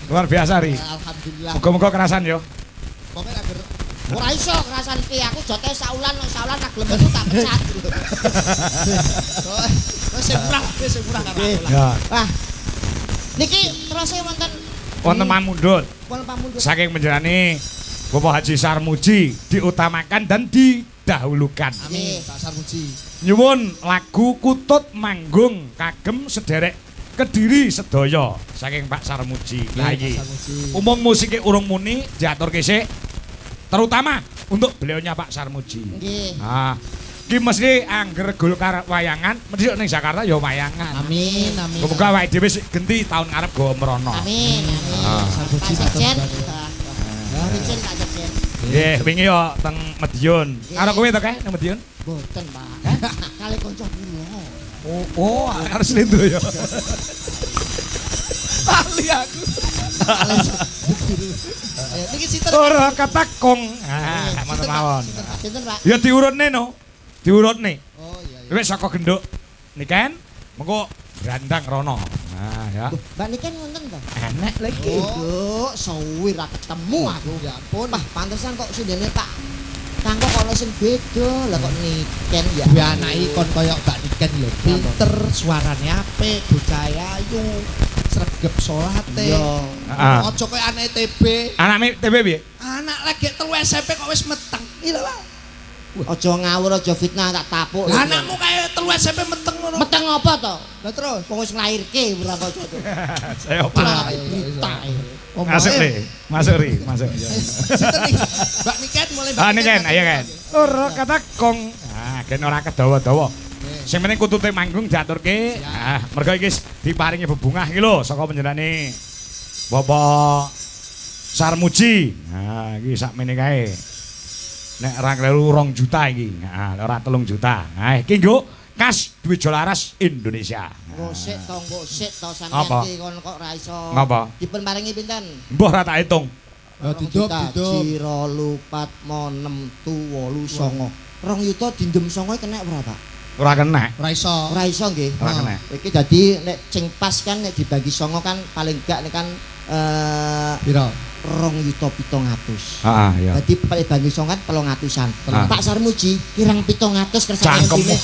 Speaker 2: Luar biasa, Ri.
Speaker 3: Alhamdulillah.
Speaker 2: Muga-muga kerasan yo.
Speaker 3: Pokoke agar
Speaker 1: Ora iso kerasan iki aku jote saulan tak gelem metu tak pecat.
Speaker 3: wis murah karo aku lah.
Speaker 2: Ya.
Speaker 1: Wah. Niki terus
Speaker 2: Wonten pamundhut
Speaker 1: wonten pamundhut.
Speaker 2: saking panjenengane Bapak Haji Sarmuji diutamakan dan didahulukan.
Speaker 3: Amin, Pak Sarmuji.
Speaker 2: Nyuwun lagu Kutut Manggung kagem sederek Kediri sedaya saking Pak Sarmuji. Lah iki umum musiknya urung muni diaturke sik terutama untuk beliaunya Pak Sarmuji.
Speaker 1: Nggih.
Speaker 2: Ah, iki mesti angger Golkar wayangan, mesti ning Jakarta ya wayangan.
Speaker 3: Amin.
Speaker 2: Semoga awake dhewe genti tahun ngarep go merono.
Speaker 1: Amin.
Speaker 2: Ah.
Speaker 3: Sarmuji
Speaker 1: Pak Sekjen.
Speaker 3: Ya,
Speaker 1: Rizin Pak Sekjen.
Speaker 2: Nggih, wingi yo teng Madiun. Karo kowe to kae nang Madiun?
Speaker 1: Boten, Pak. Kali kanca kula.
Speaker 2: Oh, harus lindu ya. Ali aku.
Speaker 3: Niki sinten?
Speaker 2: Ora katakong. Ah, mantep mawon.
Speaker 1: Sinten, Pak?
Speaker 2: Ya diurutne no. Diurutne.
Speaker 3: Oh iya.
Speaker 2: Wis saka genduk. Niken mengko grandang rono. Nah, ya.
Speaker 1: Mbak Niken wonten to?
Speaker 2: Enek lagi.
Speaker 1: Oh, suwi ra ketemu aku.
Speaker 3: Ya ampun.
Speaker 1: Wah, pantesan kok sindene tak kanggo kono sing beda. Lah kok Niken ya.
Speaker 3: Kuwi anake kon koyo Mbak Niken lho. Pinter, suarane apik, bocah ayu, sregep salate.
Speaker 1: Yo.
Speaker 2: Heeh.
Speaker 3: Aja koyo anake TB.
Speaker 2: Anake TB piye?
Speaker 3: Anak lagi 3 SMP kok wis meteng. Iya Pak.
Speaker 1: Aja ngawur, aja fitnah tak tapuk.
Speaker 3: Lah anakmu kaya 3 SMP meteng ngono.
Speaker 1: meteng apa to?
Speaker 3: Lah terus
Speaker 1: Wong wis nglairke berapa aja to.
Speaker 2: Saya
Speaker 1: Lah,
Speaker 2: apa?
Speaker 1: buta.
Speaker 2: Masuk nih. Masuk ri, masuk.
Speaker 3: Sinten iki? Mbak Niken mulai Mbak
Speaker 2: Ah Niken, ayo kan. Ora katakong. Ah, gen ora kedawa-dawa. Sing penting kutute manggung diaturke. Ah, mergo iki diparingi bebungah iki lho saka panjenengane Bapak Sarmuji. Nah, iki sakmene kae. Nek ora kleru 2 juta iki. Nah, ora 3 juta. Nah, iki nggo kas duit Jolaras Indonesia.
Speaker 1: Gosek to
Speaker 2: Apa?
Speaker 1: sampeyan iki kon kok ra iso.
Speaker 2: Ngapa?
Speaker 1: Dipun paringi pinten?
Speaker 2: Mbah ora tak hitung.
Speaker 1: Ciro lupat mo 6 tu 8 songo. 2 yuta dindem songo kena berapa?
Speaker 2: Ora kena.
Speaker 3: Ora iso.
Speaker 1: Ora iso nggih.
Speaker 2: Ora kena.
Speaker 1: Iki dadi nek sing pas kan nek dibagi 9 kan paling gak nek kan
Speaker 3: Piro?
Speaker 1: 2.700.000.
Speaker 2: Heeh, iya.
Speaker 1: Dadi paling bagi 9 kan 300-an. Pak Sarmuji kirang 700 kersane
Speaker 2: Cangkem.
Speaker 1: dene.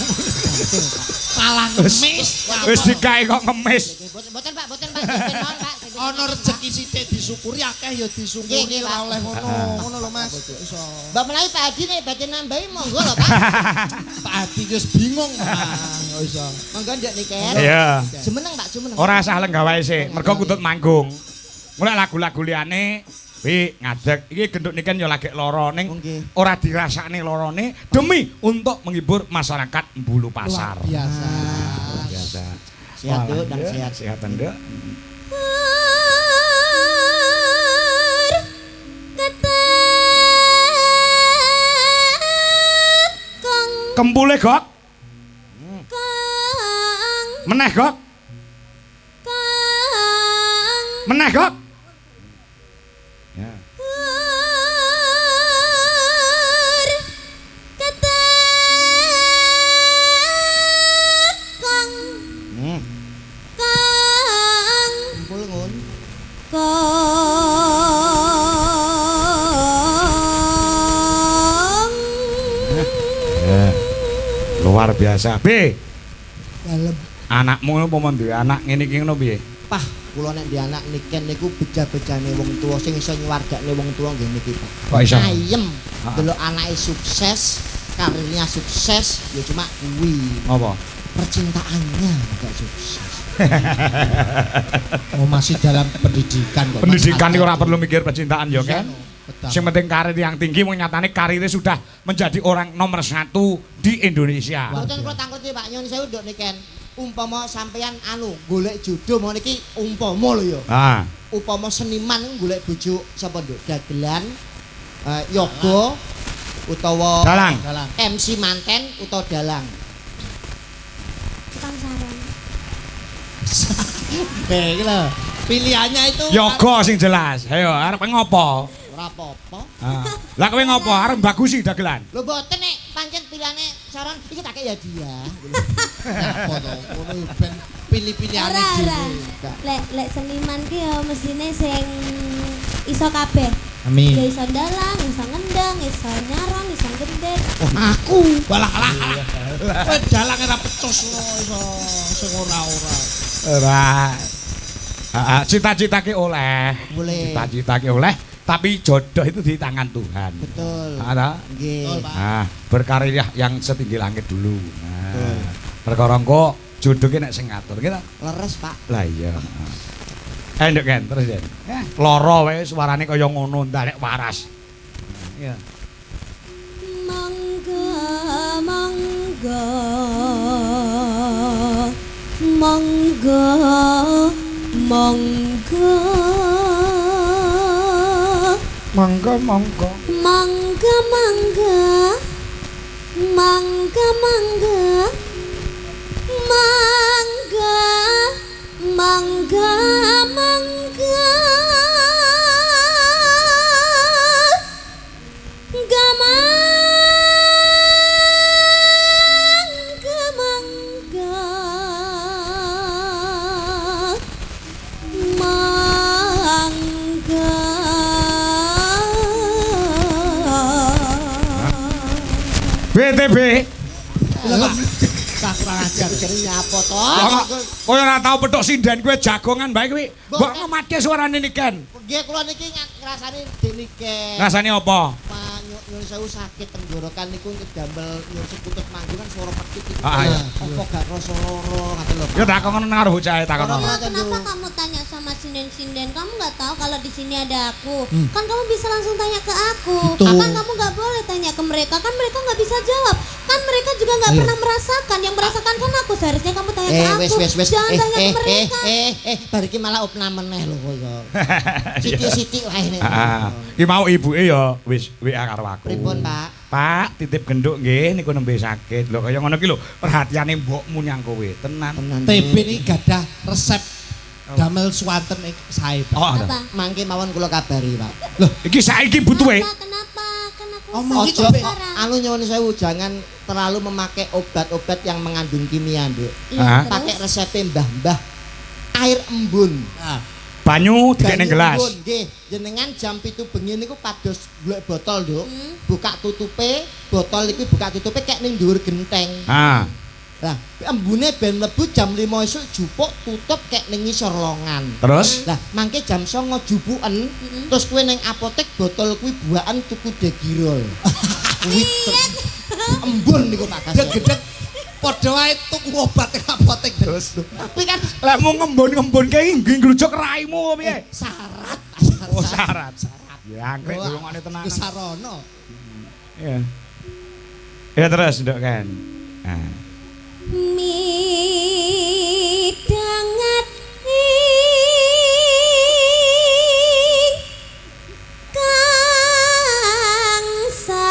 Speaker 3: Malah ngemis.
Speaker 2: Wis dikae kok ngemis.
Speaker 1: Boten Pak, boten Pak. Benon Pak.
Speaker 3: Ana rezeki sithik disyukuri akeh ya disyukuri
Speaker 1: Nggih,
Speaker 3: ora
Speaker 1: Pak.
Speaker 3: oleh ngono. Ngono lho Mas. Iso.
Speaker 1: Mbak menawi Pak Adi nek badhe nambahi monggo lho Pak.
Speaker 3: Pak Adi wis bingung Mas. Iso.
Speaker 1: Monggo ndek niken.
Speaker 2: Iya.
Speaker 1: Jumeneng Pak, jumeneng.
Speaker 2: Ora usah lenggah wae sik, mergo kutut manggung. Mulai lagu-lagu liyane wi ngadeg iki genduk niken ya lagi lara ning
Speaker 1: Nggih.
Speaker 2: ora dirasakne larane demi untuk menghibur masyarakat Bulu Pasar.
Speaker 3: Biasa.
Speaker 2: Biasa.
Speaker 1: Sehat Duk, dan
Speaker 2: Walah,
Speaker 1: sehat.
Speaker 2: Sehatan Duk. Kempule Gok. Meneh Gok. Meneh Gok. Ya. Hmm.
Speaker 1: Kumpul ngun.
Speaker 2: Ya. Luar biasa. B.
Speaker 1: Dalem.
Speaker 2: Anakmu apa men duwe anak ngene iki ngono piye?
Speaker 1: Pah, kula nek di anak niken niku beja-bejane wong tuwa sing iso nyuwargakne wong tuwa nggih niki Pak.
Speaker 2: Kok iso?
Speaker 1: Ayem.
Speaker 2: Ha.
Speaker 1: Delok anake sukses, karirnya sukses, ya cuma kuwi.
Speaker 2: Apa?
Speaker 1: Percintaannya enggak sukses.
Speaker 3: Oh masih dalam pendidikan kok.
Speaker 2: Pendidikan itu ora perlu mikir percintaan ya kan?
Speaker 3: Betul.
Speaker 2: Yang penting karir yang tinggi nyatane karirnya sudah menjadi orang nomor 1 di Indonesia.
Speaker 1: Mboten kula tangkuti Pak Nyun sewu nduk niken. Umpama sampeyan anu golek jodoh mau niki umpama lho ya.
Speaker 2: Ah,
Speaker 1: Upama seniman golek bojo sapa nduk? Dagelan, yoga utawa
Speaker 2: Dalang.
Speaker 3: Dalang.
Speaker 1: MC manten utawa dalang.
Speaker 4: Tukang sarung.
Speaker 3: Iki lho. Pilihannya itu
Speaker 2: yoga sing jelas. Ayo arep ngopo?
Speaker 1: Ora apa-apa.
Speaker 2: Ah. Lah kowe ngopo? Arep bagusi dagelan.
Speaker 1: Lho mboten nek pancen pilihane saran iki tak ya dia.
Speaker 3: apa to? Ngono ben pilih-pilihane
Speaker 4: Ora, ora.
Speaker 3: dhewe.
Speaker 4: Lek seniman ki ya mesine sing iso kabeh. Ya
Speaker 3: Amin.
Speaker 4: iso dalang, iso ngendang, iso nyarong, iso gendek.
Speaker 1: Aku
Speaker 3: Balah alah. Kowe dalang ora pecus ngono iso sing ora-ora.
Speaker 2: Ora. Cita-cita ki oleh.
Speaker 1: boleh.
Speaker 2: Cita-cita ki oleh, tapi jodoh itu di tangan Tuhan.
Speaker 1: Betul.
Speaker 2: Ada?
Speaker 1: Nggih.
Speaker 3: Betul, Pak.
Speaker 2: Nah, berkarir yang setinggi langit dulu.
Speaker 1: Betul.
Speaker 2: Nah, perkara engko jodoh ki nek sing ngatur kita.
Speaker 1: Leres, Pak.
Speaker 2: Lah iya. Nduk kan terus ya. Lara wae suarane kaya ngono ndak nek waras. Iya.
Speaker 4: Mangga, mangga. Mangga, mangga.
Speaker 2: Mangga mangga.
Speaker 4: Mangga, mangga. Mangga, mangga. Mangga, mangga, mangga. Gamangga, mangga. Mangga.
Speaker 2: BTB.
Speaker 3: Lho Pak. Sak kurang ajar.
Speaker 1: Jenenge apa to?
Speaker 2: Kowe ora tau petuk sinden kowe jagongan bae kowe. Mbok ngemate suarane niken.
Speaker 1: Nggih kula niki ngrasani denike.
Speaker 2: Rasane apa?
Speaker 1: Pak nyun sewu sakit tenggorokan niku damel nyun sekutut manggung kan suara petik iki.
Speaker 2: Ah, iya.
Speaker 1: Apa gak rasa lara ngoten lho Pak.
Speaker 2: Ya takon karo bocah takon.
Speaker 1: Ora.
Speaker 4: Kenapa kamu tanya sama sinden-sinden? Kamu nggak tahu kalau di sini ada aku. Kan kamu bisa langsung tanya ke aku.
Speaker 3: Itu.
Speaker 4: Kan kamu nggak boleh tanya ke mereka. Kan mereka nggak bisa jawab. Kan mereka juga nggak pernah merasakan. Yang merasakan kan aku. Seharusnya kamu tanya ke aku.
Speaker 1: Wes.
Speaker 4: Jangan tanya ke mereka.
Speaker 1: Bar iki malah opnam meneh lho kok. Siti-siti wae nek.
Speaker 2: Ki mau ibuke ya wis WA karo aku.
Speaker 1: Pripun, Pak?
Speaker 2: Pak, titip genduk nggih niku nembe sakit. Lho kaya ngono ki lho, perhatiane mbokmu nyang kowe. Tenan.
Speaker 1: Tenan.
Speaker 3: TB ini gadah resep damel swanten sae. Pak.
Speaker 2: Oh, ada.
Speaker 4: Apa?
Speaker 1: Mangke mawon kula kabari, Pak.
Speaker 2: Loh, iki saiki butuhe.
Speaker 4: Kenapa?
Speaker 3: Omong iki
Speaker 1: Ojo
Speaker 3: kok
Speaker 1: anu nyuwun sewu jangan terlalu memakai obat-obat yang mengandung kimia, Nduk.
Speaker 2: Ah.
Speaker 1: Pakai resepnya mbah-mbah. Air embun.
Speaker 2: Banyu dikek ning gelas.
Speaker 1: Embun, nggih. Jenengan jam 7 bengi niku pados golek botol, Nduk. Buka tutupe, botol iki buka tutupe kek ning dhuwur genteng.
Speaker 2: Ah.
Speaker 1: Lah, embune ben mlebu jam 5 esuk jupuk tutup kek ning ngisor longan.
Speaker 2: Terus
Speaker 1: Lah, mangke jam 09 jupuken, terus kowe ning apotek botol kuwi buakan tuku degirol. Kuwi embun niku Pak Gas.
Speaker 3: gedeg padha wae tuku obat ning apotek.
Speaker 2: terus
Speaker 1: Tapi kan
Speaker 2: lek mau ngembun-ngembun kae nggih ngrujuk raimu piye?
Speaker 1: syarat.
Speaker 2: Oh syarat. Ya angkrek golongane tenan.
Speaker 3: Kesarana.
Speaker 2: Iya. Ya terus nduk kan. Nah.
Speaker 4: Midangat ing kangsa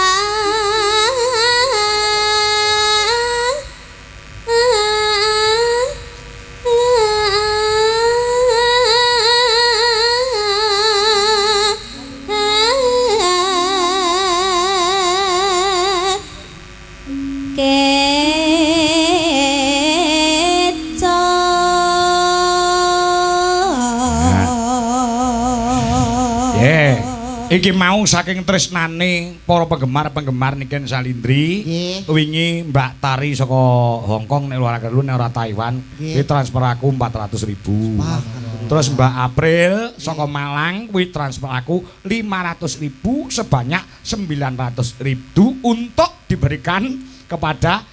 Speaker 2: Iki mau saking tresnane para penggemar-penggemar Niken Salindri.
Speaker 1: Nggih.
Speaker 2: Wingi Mbak Tari saka Hong Kong nek luar negeri nek ora Taiwan,
Speaker 1: Nggih.
Speaker 2: kuwi transfer aku 400.000. Terus Mbak April saka Malang kuwi transfer aku 500.000 sebanyak 900.000 untuk diberikan kepada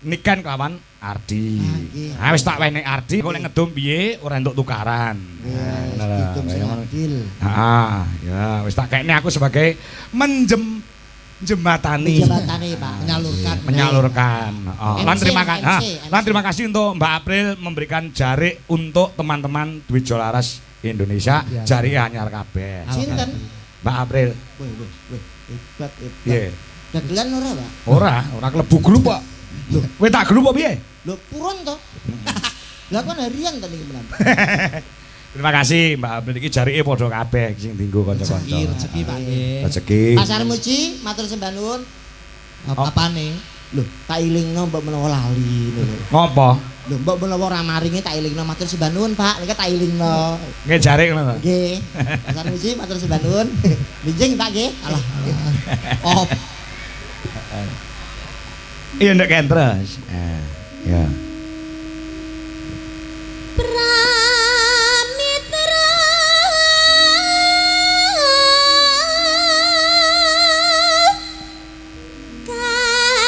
Speaker 2: Niken kawan Ardi.
Speaker 1: nggih.
Speaker 2: Nah wis tak wenehi Ardi kok nek ngedum piye ora entuk tukaran.
Speaker 1: Ya,
Speaker 2: Nah,
Speaker 1: hitung sing adil.
Speaker 2: ya wis tak kene aku sebagai jembatani
Speaker 1: Jabatane, Pak.
Speaker 2: menyalurkan. Lan
Speaker 1: MC,
Speaker 2: terima kasih.
Speaker 1: MC.
Speaker 2: Lan terima kasih untuk Mbak April memberikan jarik untuk teman-teman Dwi Jolaras Indonesia. Jarik anyar kabeh.
Speaker 1: Sinten?
Speaker 2: Mbak April.
Speaker 1: Wih, hebat, hebat.
Speaker 2: Piye?
Speaker 1: Dagelan ora, Pak?
Speaker 2: Ora klebu grup kok.
Speaker 1: Loh.
Speaker 2: Kowe tak grup apa piye?
Speaker 1: Lho, purun to? Lah kon harian to niki menan.
Speaker 2: Terima kasih Mbak April iki jarike padha kabeh sing dienggo kanca-kanca.
Speaker 3: Rezeki Pak nggih.
Speaker 2: Rezeki.
Speaker 1: Pasar Muji, matur sembah nuwun.
Speaker 3: Apane?
Speaker 1: Lho, tak ilingno mbok menawa lali lho.
Speaker 2: Ngopo?
Speaker 1: Lho, mbok menawa ora maringi tak ilingno matur sembah nuwun, Pak. Niki tak ilingno.
Speaker 2: Nggih jarik ngono to.
Speaker 1: Nggih. Pasar Muji matur sembah nuwun. Bijing Pak nggih. Alah.
Speaker 3: Oh,
Speaker 2: Iya ndak kan terus. Ya.
Speaker 4: Pramitra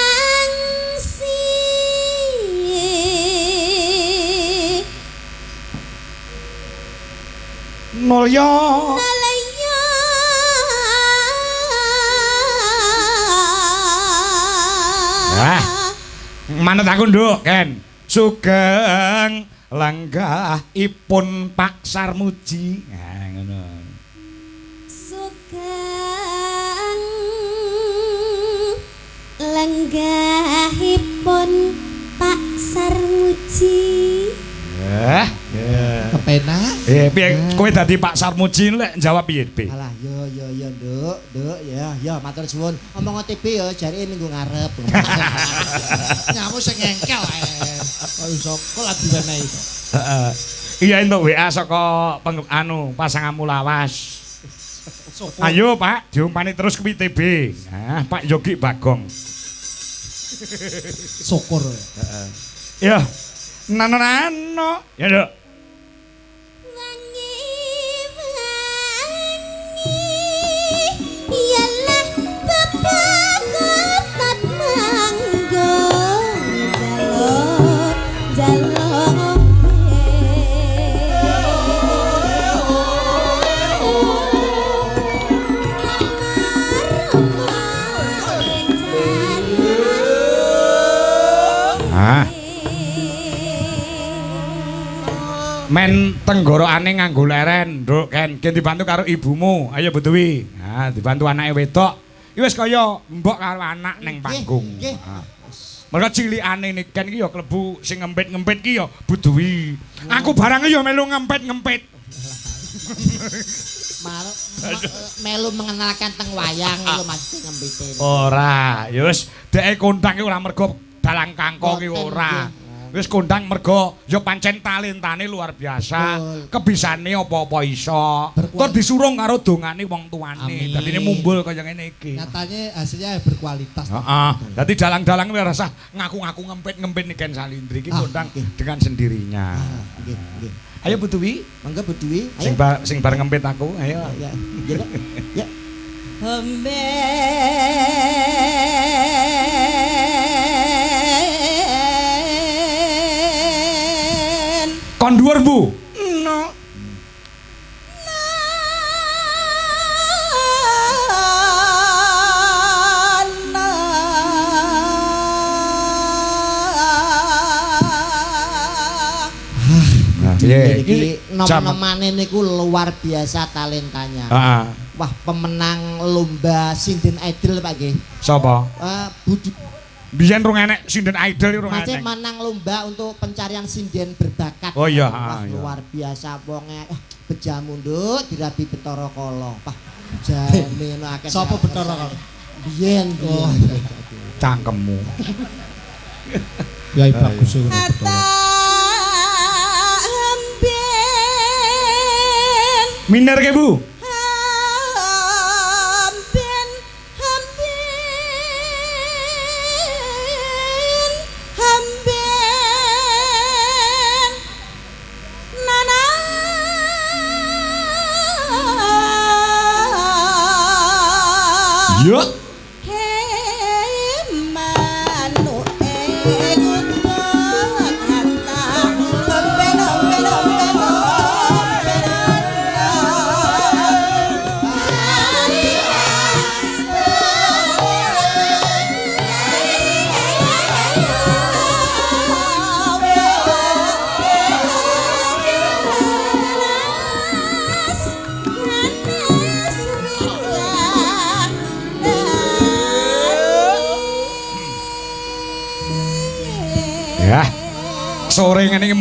Speaker 4: kangsi
Speaker 2: Mulya.
Speaker 4: nalaya
Speaker 2: Wah. Manut aku nduk, Ken. Sugeng lenggahipun Pak Sarmuji. Nah, ngono.
Speaker 4: Sugeng lenggahipun Pak Sarmuji.
Speaker 2: Ya.
Speaker 3: kepenak.
Speaker 2: Piye kowe dadi Pak Sarmuji lek jawab piye, Bi?
Speaker 1: Alah, yo Nduk, ya matur suwun. Omong OTP ya jarine minggu ngarep.
Speaker 3: Nyamu sing engkel ae. Kok iso kok lagi wenehi kok.
Speaker 2: Heeh. Iya entuk WA saka pasanganmu lawas. Ayo Pak, diumpani terus ke ITB. Nah, Pak Yogi Bagong.
Speaker 3: Syukur.
Speaker 2: Ya. Nano. Ya, Nduk.
Speaker 4: Wangi ialah bapak kotat manggo jaluk
Speaker 2: Ah. Men tenggorokane nganggo leren, Nduk, Ken. Ki dibantu karo ibumu. Ayo Bu Dewi. Nah, dibantu anake wedok. Iki wis kaya mbok karo anak ning panggung.
Speaker 1: Nggih.
Speaker 2: Ah. Mergo cilikane Niken iki ya klebu sing ngempit-ngempit ki ya Bu Dewi. Aku barang ya melu ngempit-ngempit.
Speaker 1: Melu mengenalkan teng wayang lho Mas ngempite.
Speaker 2: Ora, ya wis dhek kondang iki ora mergo dalang kangkong iki ora. Wis kondang mergo ya pancen talentane luar biasa. Kebisane apa-apa iso. Tur disurung karo dongane wong tuane. Dadine mumbul kaya ngene iki.
Speaker 3: Nyatane hasilnya berkualitas.
Speaker 2: Heeh. Dadi dalang-dalang ora usah ngaku-ngaku ngempit-ngempit Niken Salindri iki kondang dengan sendirinya.
Speaker 1: Nggih, nggih.
Speaker 2: Ayo Bu Dwi,
Speaker 1: Mangga Bu Dwi,
Speaker 2: sing bareng ngempit aku, ayo.
Speaker 1: Ya. Ya.
Speaker 2: Kon dhuwur Bu.
Speaker 1: No. Iki nom-nomane niku luar biasa talentanya.
Speaker 2: Heeh.
Speaker 1: Wah, pemenang lomba Sinden Idol Pak nggih.
Speaker 2: Sapa?
Speaker 1: Budi
Speaker 2: Biyen rung enek sinden idol rung
Speaker 1: Masih
Speaker 2: enek.
Speaker 1: menang lomba untuk pencarian sinden berbakat.
Speaker 2: Oh iya,
Speaker 1: Wah,
Speaker 2: iya.
Speaker 1: luar biasa wonge. Beja mundut dirabi Betara Kala. Wah, jane ngono akeh.
Speaker 3: Sapa Betara Kala?
Speaker 1: Biyen.
Speaker 3: Oh,
Speaker 2: Cangkemmu.
Speaker 3: ya bagus ngono
Speaker 4: Betara.
Speaker 2: Minder ke Bu? Yuk. Ya. Sore ngene iki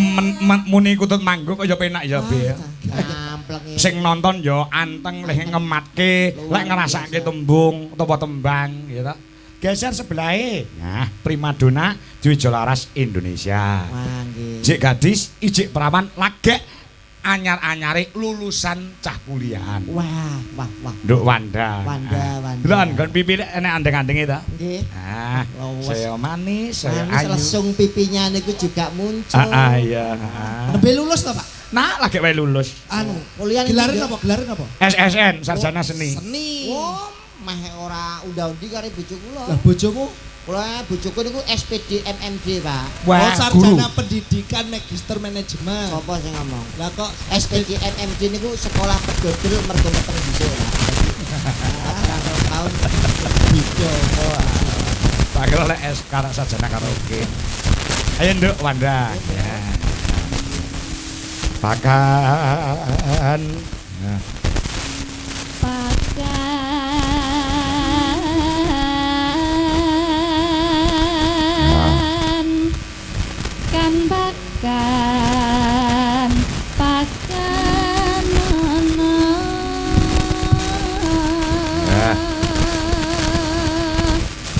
Speaker 2: muni kutut manggung kaya penak ya, Be.
Speaker 1: Gampleng.
Speaker 2: Sing nonton ya anteng leh ngematke, lek ngrasake tembung utawa tembang, ya ta. Geser sebelahe. Nah, primadona Dwi Jolaras Indonesia.
Speaker 1: Wah, nggih.
Speaker 2: Jik gadis, ijik perawan, lagek anyar-anyare lulusan cah kuliahan.
Speaker 1: Wah.
Speaker 2: Nduk Wanda.
Speaker 1: Wanda.
Speaker 2: Delon kon pipi enek andeng-andenge ta?
Speaker 1: Nggih.
Speaker 2: Ah,
Speaker 1: Lawas.
Speaker 2: saya manis, saya
Speaker 1: Manis
Speaker 2: ayu.
Speaker 1: lesung pipinya niku juga muncul.
Speaker 2: Iya.
Speaker 3: Nembe lulus ta, Pak?
Speaker 2: Nah, lagi wae lulus.
Speaker 1: Anu, kuliah
Speaker 3: Gelaran apa? Gelaran apa?
Speaker 2: SSN, sarjana seni.
Speaker 3: Seni.
Speaker 1: Oh, meh ora unda-undi karo bojo kula.
Speaker 3: Lah bojomu
Speaker 1: Kula bojoku niku SPD MMD, Pak.
Speaker 3: oh,
Speaker 2: Wah,
Speaker 3: sarjana
Speaker 2: guru.
Speaker 3: pendidikan magister manajemen.
Speaker 1: Sapa sing ngomong?
Speaker 3: Lah kok
Speaker 1: SPD MMD niku sekolah pedodel mergo meteng dhisik, Pak. Tahun beda kok.
Speaker 2: Tak kira lek es karo sarjana karaoke. Ayo nduk Wanda. Ya. Pakan. Nah.
Speaker 5: Kan pakan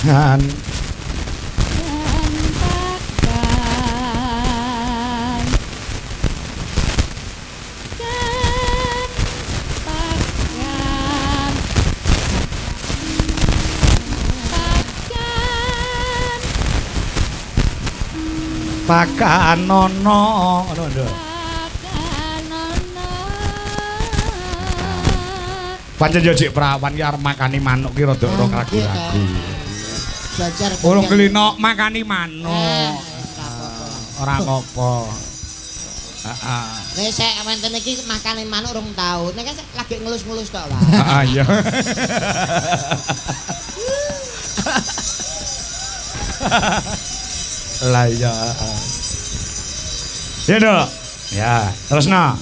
Speaker 2: Kan pakan nono ngono nduk. Pancen yo jek prawan ki arep makani manuk ki rada ragu-ragu.
Speaker 1: Belajar
Speaker 2: Urung kelino makani manuk. Ora ngopo. Heeh.
Speaker 1: Nek sik wenten iki makane manuk rong taun. Nek lagi ngelus-ngelus tok, Pak.
Speaker 2: Heeh iya. Lah iya. Ya dok. Ya, terus no.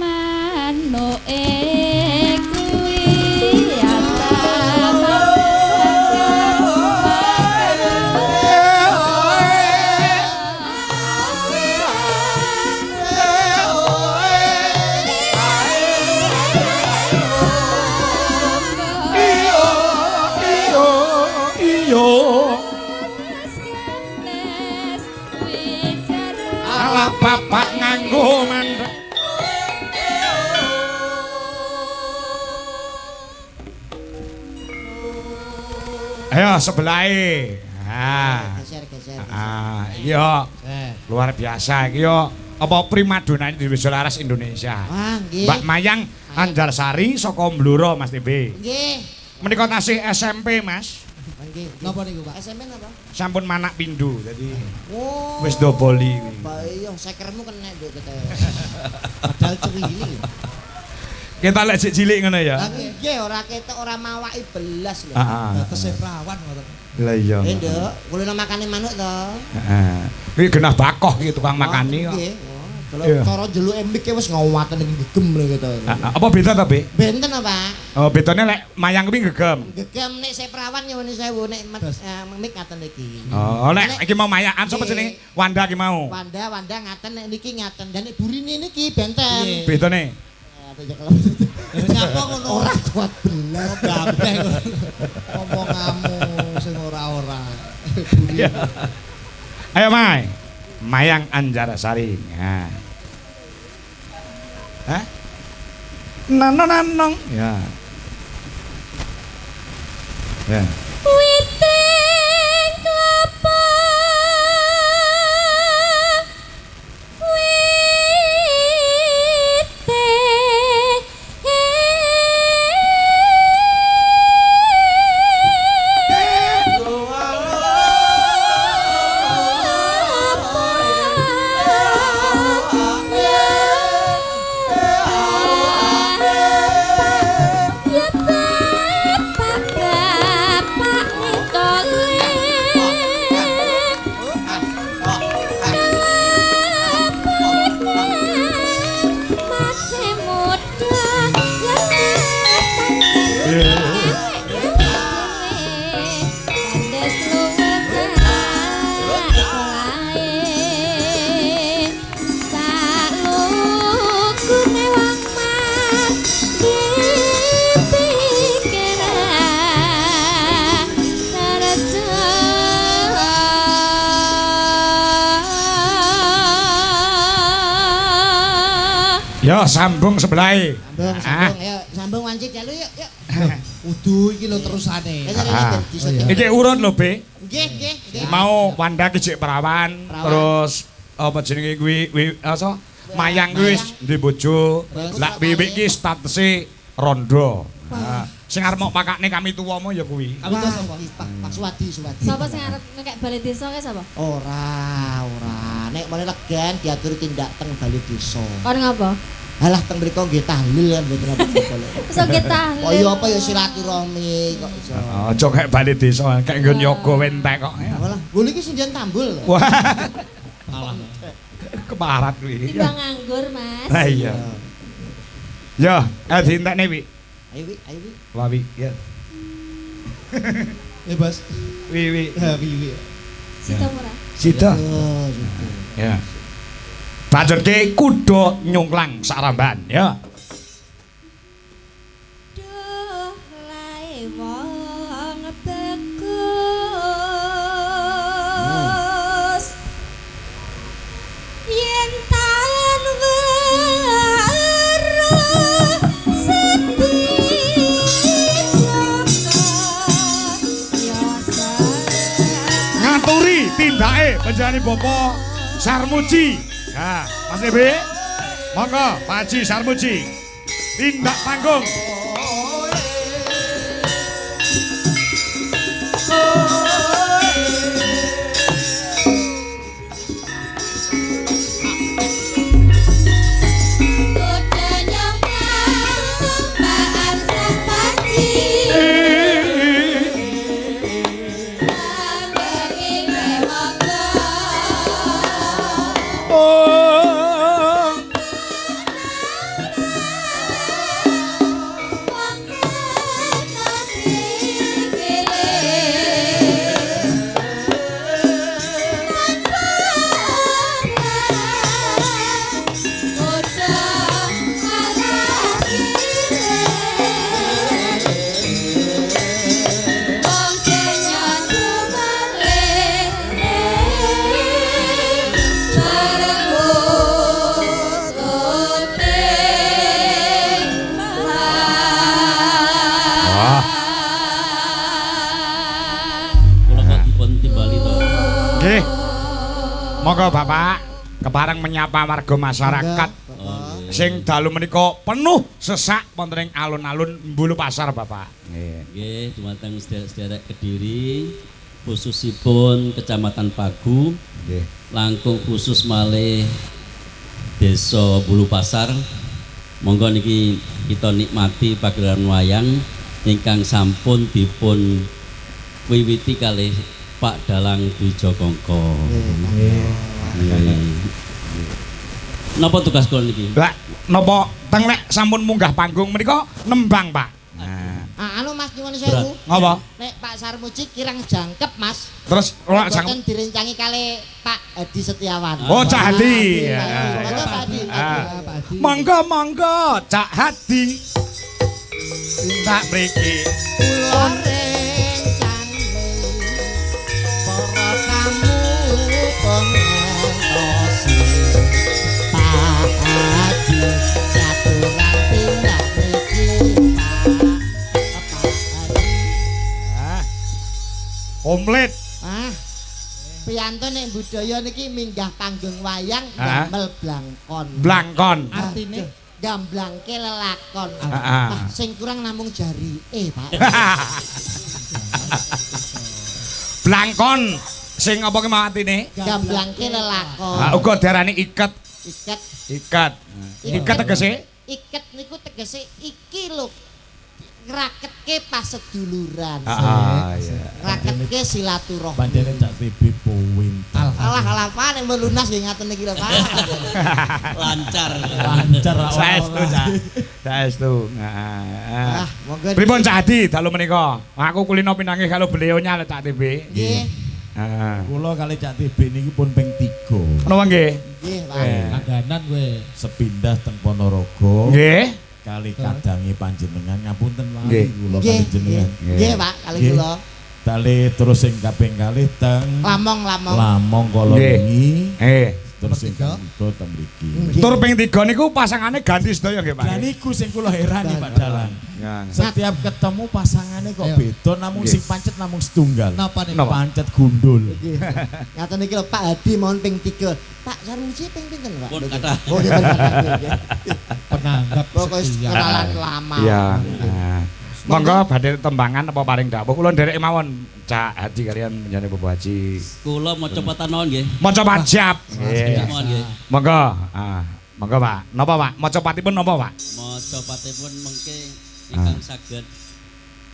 Speaker 5: manuk
Speaker 2: bapak nganggo mandek. Ayo sebelahe.
Speaker 1: Geser.
Speaker 2: Iya. Luar biasa iki yo. Apa primadona di Solaras Indonesia.
Speaker 1: Wah, nggih.
Speaker 2: Mbak Mayang Anjarsari saka Blora Mas TB.
Speaker 1: Nggih.
Speaker 2: Menika tasih SMP, Mas.
Speaker 1: Nggih.
Speaker 3: Napa niku, Pak?
Speaker 1: SMP napa?
Speaker 2: Sampun manak pindho. Dadi
Speaker 1: Oh.
Speaker 2: wis doboli kuwi.
Speaker 1: Mbak iya, sekermu kena nduk kete. Padahal cewili.
Speaker 2: Kita lek sik cilik ngono ya.
Speaker 1: Nggih, ora ketok ora mawaki belas lho.
Speaker 2: Heeh.
Speaker 3: Terus perawan ngoten.
Speaker 2: Lah iya.
Speaker 1: Nduk, kulino makane manuk to.
Speaker 2: Heeh. Kuwi genah bakoh iki tukang makani kok.
Speaker 1: Nggih. Kalau
Speaker 2: Iya.
Speaker 1: cara jeluke mik wis ngawaten ning gegem lho gitu.
Speaker 2: Apa beda ta, Be?
Speaker 1: Benten apa?
Speaker 2: Oh, bedane lek mayang kuwi gegem.
Speaker 1: Gegem nek saya perawan nyuwun sewu nek mik ngaten iki.
Speaker 2: Oh, lek iki mau mayakan sapa
Speaker 1: Nggih.
Speaker 2: jenenge? Wanda ki mau.
Speaker 1: Wanda ngaten nek niki ngaten dan nek burine niki benten.
Speaker 3: Iya.
Speaker 2: Bedane.
Speaker 3: Nyapa ngono?
Speaker 1: Ora kuat belas.
Speaker 3: Kabeh omonganmu sing ora-ora.
Speaker 2: Ayo, Mai. Mayang Anjarsari. Nah. Hah? Nanong. Ya. Ya.
Speaker 4: Witing klapa
Speaker 2: Yo sambung sebelah.
Speaker 1: Sambung wancit ya lu yuk.
Speaker 3: Udu iki lho terusane.
Speaker 2: Iki urut lho, Be.
Speaker 1: Nggih.
Speaker 2: Mau Wanda ki jek perawan, terus apa jenenge kuwi apa Mayang kuwi wis duwe bojo. Lah Wiwik ki statuse rondo. Sing arep mok pakane kami tuwamu ya kuwi.
Speaker 1: Kami tuwa sapa? Pak Suwadi.
Speaker 5: Sapa sing arep ngekek bali desa ki sapa?
Speaker 1: Ora. Nek mulai legan diatur tindak teng bali desa.
Speaker 5: Kon ngapa?
Speaker 1: Halah teng mriku nggih tahlil kan mboten apa-apa.
Speaker 5: Iso ki tahlil.
Speaker 1: Oh iya apa ya silaturahmi kok iso.
Speaker 2: Aja kek bali desa, kek nggon yoga wentek kok.
Speaker 1: Walah, gule iki sindian tambul lho.
Speaker 2: Wah. Alah. Keparat kuwi.
Speaker 4: Timbang nganggur, Mas.
Speaker 2: Lah iya. Yo, dientekne Wi.
Speaker 1: Ayo Wi.
Speaker 2: Wah Wi, ya.
Speaker 3: Bos.
Speaker 2: Wi.
Speaker 3: Ha piye?
Speaker 4: Sita murah.
Speaker 2: Sita.
Speaker 1: Oh, gitu.
Speaker 2: Ya. Bajurke kuda nyungklang saramban, ya.
Speaker 4: Duh lae wong bagus. Yen tan weruh
Speaker 2: Ngaturi tindake panjenengane Bapak Sarmuji. Nah, Mas Ebe. Monggo Pak Haji Sarmuji. Tindak panggung. Monggo Bapak kepareng menyapa warga masyarakat sing dalu menika penuh sesak wonten ing alun-alun Mbulu Pasar Bapak.
Speaker 6: Nggih, dumateng sederek Kediri khususipun Kecamatan Pagu, langkung khusus malih Desa Mbulu Pasar. Monggo niki kita nikmati pagelaran wayang ingkang sampun dipun wiwiti kalih Pak Dalang Dwijokongko. Napa tugas kula niki?
Speaker 2: Lah napa teng nek sampun munggah panggung menika nembang Pak.
Speaker 1: Anu Mas nyuwun sewu.
Speaker 2: Ngapa?
Speaker 1: Nek Pak Sarmuji kirang jangkep Mas.
Speaker 2: Terus ora
Speaker 1: Boten direncangi kali Pak Hadi Setiawan.
Speaker 2: Oh Cak Hadi.
Speaker 1: Monggo Pak Hadi.
Speaker 2: Monggo monggo Cak Hadi. Tak mriki.
Speaker 1: Kula rencane para kamu pun ngentosi Pak Hadi caturan tindak mriki Pak Hadi.
Speaker 2: Komplit.
Speaker 1: Piyanto nek budaya niki minggah panggung wayang damel blangkon.
Speaker 2: Blangkon.
Speaker 1: Artine gamblangke lelakon. Sing kurang namung jari Pak.
Speaker 2: Blangkon sing apa ki mau artine?
Speaker 1: Gamblangke lelakon.
Speaker 2: Uga diarani iket.
Speaker 1: Iket.
Speaker 2: Iket. Iket tegese?
Speaker 1: Iket niku tegese iki lho. Raketke paseduluran.
Speaker 2: Iya.
Speaker 1: Raketke silaturahmi.
Speaker 7: Pancene Cak TB powintal.
Speaker 1: Alah pane mbok lunas nggih ngaten iki lho Pak.
Speaker 6: Lancar.
Speaker 7: Lancar ra
Speaker 2: Saestu Cak. Saestu.
Speaker 1: Monggo.
Speaker 2: Pripun Cak Hadi dalu menika? Aku kulino pinanggih kalau beliaunya lho Cak TB.
Speaker 1: Nggih.
Speaker 7: Kula kali Cak TB niki pun ping 3.
Speaker 2: Napa nggih?
Speaker 1: Nggih, Pak.
Speaker 7: Langganan kowe sepindah teng Ponorogo.
Speaker 2: Nggih.
Speaker 7: Kali kadangi panjenengan ngapunten
Speaker 2: Nggih.
Speaker 7: wae kula
Speaker 1: Nggih,
Speaker 7: kali jenengan.
Speaker 1: Nggih, Pak, kali
Speaker 7: Nggih.
Speaker 1: kula.
Speaker 7: Kali terus sing kaping kalih teng
Speaker 1: Lamong.
Speaker 7: Lamong kala wingi. Terus sing
Speaker 1: Tiga.
Speaker 7: ketiga teng mriki.
Speaker 2: Tur ping 3 niku pasangane ganti sedaya nggih Pak.
Speaker 7: Lah niku sing kula herani Pak Dalang.
Speaker 2: Ya.
Speaker 7: Setiap ketemu pasangannya kok beda namun sing pancet namung setunggal.
Speaker 1: Napa niku?
Speaker 2: Napa?
Speaker 7: Pancet gundul.
Speaker 1: Nggih. Ngaten iki lho Pak Hadi mohon ping 3. Pak Sarmuji ping pinten, Pak?
Speaker 6: Pun kathah.
Speaker 1: Oh, nggih nggih.
Speaker 7: Penanggap
Speaker 1: Pokoke kenalan lama.
Speaker 2: Iya. Monggo badhe tembangan apa paring dawuh kula nderek mawon Cak Hadi kalian menjane Bapak Haji.
Speaker 6: Kula maca patanon nggih.
Speaker 2: Maca pajab.
Speaker 6: Mohon nggih.
Speaker 2: Monggo. Monggo Pak. Napa Pak? Maca patipun napa Pak?
Speaker 6: Maca patipun mengke ingkang saged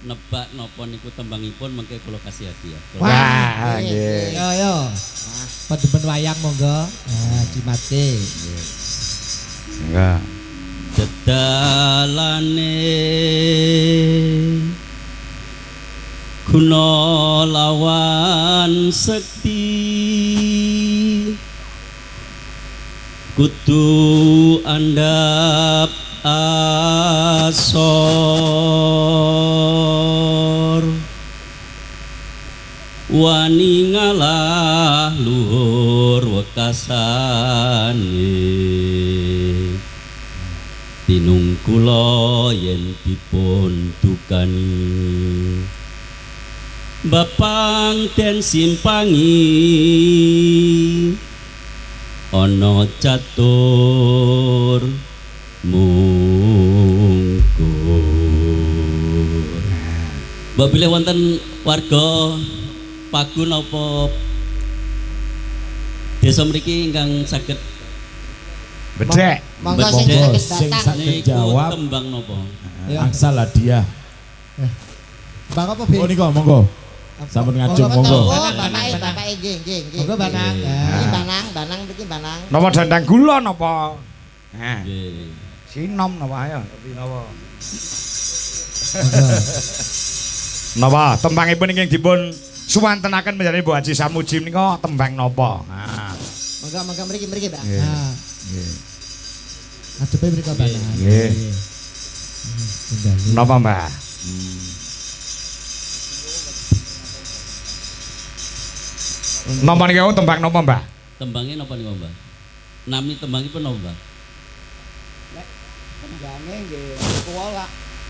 Speaker 6: nebak napa niku tembangipun mengke kula kasih hadiah.
Speaker 2: Wah, nggih.
Speaker 8: Yo. Pedemen wayang monggo. Cimate.
Speaker 2: Enggak.
Speaker 6: Dedalane guna lawan sekti kudu andhap asor wani ngalah luhur wekasane tinung kula yen dipun dukani bapang den simpangi ana catur mungkur. Mbak bilih wonten warga Pagu napa desa mriki ingkang saged
Speaker 2: Bedhek.
Speaker 1: Monggo sing
Speaker 6: Bedhek.
Speaker 1: saged
Speaker 7: Sing
Speaker 1: datang.
Speaker 7: saged
Speaker 6: niku
Speaker 7: jawab
Speaker 6: tembang napa?
Speaker 7: angsal hadiah.
Speaker 8: Bang apa, Bi?
Speaker 7: Oh niku monggo. Sampun ngajeng monggo.
Speaker 1: Oh, bapake nggih.
Speaker 8: Monggo Banang.
Speaker 1: Iki banang mriki banang.
Speaker 2: Napa dandang gula napa?
Speaker 6: Nggih.
Speaker 2: Sinom napa ayo? Tapi napa? Napa tembangipun ingkang dipun suwantenaken menjadi Bu Haji Sarmuji menika tembang napa?
Speaker 1: Monggo mriki Pak.
Speaker 2: Nggih.
Speaker 8: Adepe mriko Banang.
Speaker 2: Nggih. Napa Mbah? Napa niku tembang napa Mbah?
Speaker 6: Tembangnya napa niku, Mbak? Nami tembangipun napa, Mbak?
Speaker 9: Tembangnya nggih kula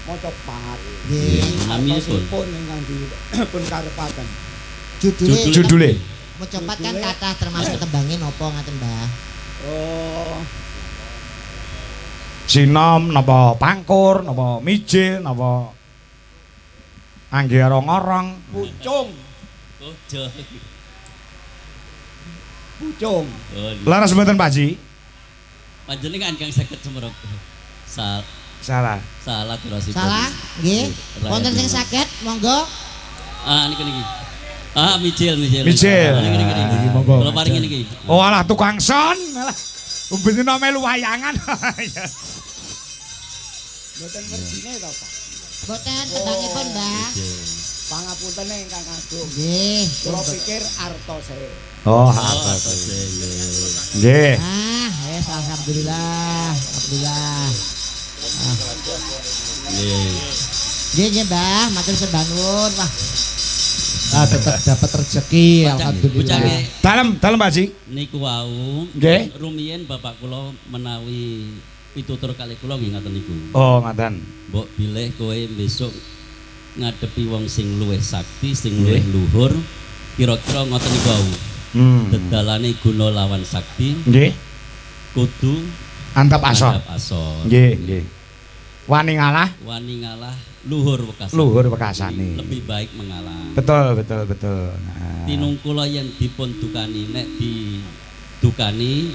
Speaker 9: maca pat.
Speaker 1: Nggih.
Speaker 6: Nami pun.
Speaker 9: Pun ingkang dipun karepaken.
Speaker 1: Judule
Speaker 2: Judule
Speaker 1: Mojopat kan kathah termasuk tembangin napa ngaten Mbah?
Speaker 9: Oh,
Speaker 2: Sinom napa pangkur napa mijil napa angge orong-orong.
Speaker 9: pucung,
Speaker 6: Kojo.
Speaker 9: pucung.
Speaker 2: Laras mboten Pak Ji?
Speaker 6: Panjenengan kang saged semerok.
Speaker 2: Salah.
Speaker 6: Salah terus.
Speaker 1: Salah? Nggih. Wonten sing saged, monggo.
Speaker 6: Niki. Mijil.
Speaker 2: Mijil.
Speaker 6: Niki.
Speaker 7: monggo.
Speaker 6: Kula paringi niki.
Speaker 2: Oh alah tukang son. Alah. Umbene melu wayangan.
Speaker 9: Mboten werjine to, Pak.
Speaker 1: Mboten tembangipun Mbah.
Speaker 9: Pangapunten ingkang agung.
Speaker 1: Nggih.
Speaker 9: Kula pikir artose.
Speaker 2: Oh, nggih.
Speaker 1: Wes alhamdulillah. Alhamdulillah. Nggih Mbah, matur sembah nuwun. Wah,
Speaker 8: tetap dapat rezeki alhamdulillah.
Speaker 2: Dalem Pak Ji.
Speaker 6: Niku wau.
Speaker 2: Nggih.
Speaker 6: Rumiyin bapak kula menawi pitutur kali kula nggih ngaten niku.
Speaker 2: Oh, ngaten.
Speaker 6: Mbok bilih kowe besok ngadepi wong sing luwih sakti, sing luwih luhur, kira-kira ngoten niku wau. Dedalane guna lawan sakti.
Speaker 2: Nggih.
Speaker 6: Kudu
Speaker 2: Antap asor. Nggih. Wani ngalah
Speaker 6: luhur wekasan.
Speaker 2: Luhur wekasane.
Speaker 6: Lebih baik mengalah.
Speaker 2: Betul. Nah.
Speaker 6: Tinungkula yen dipun dukani nek didukani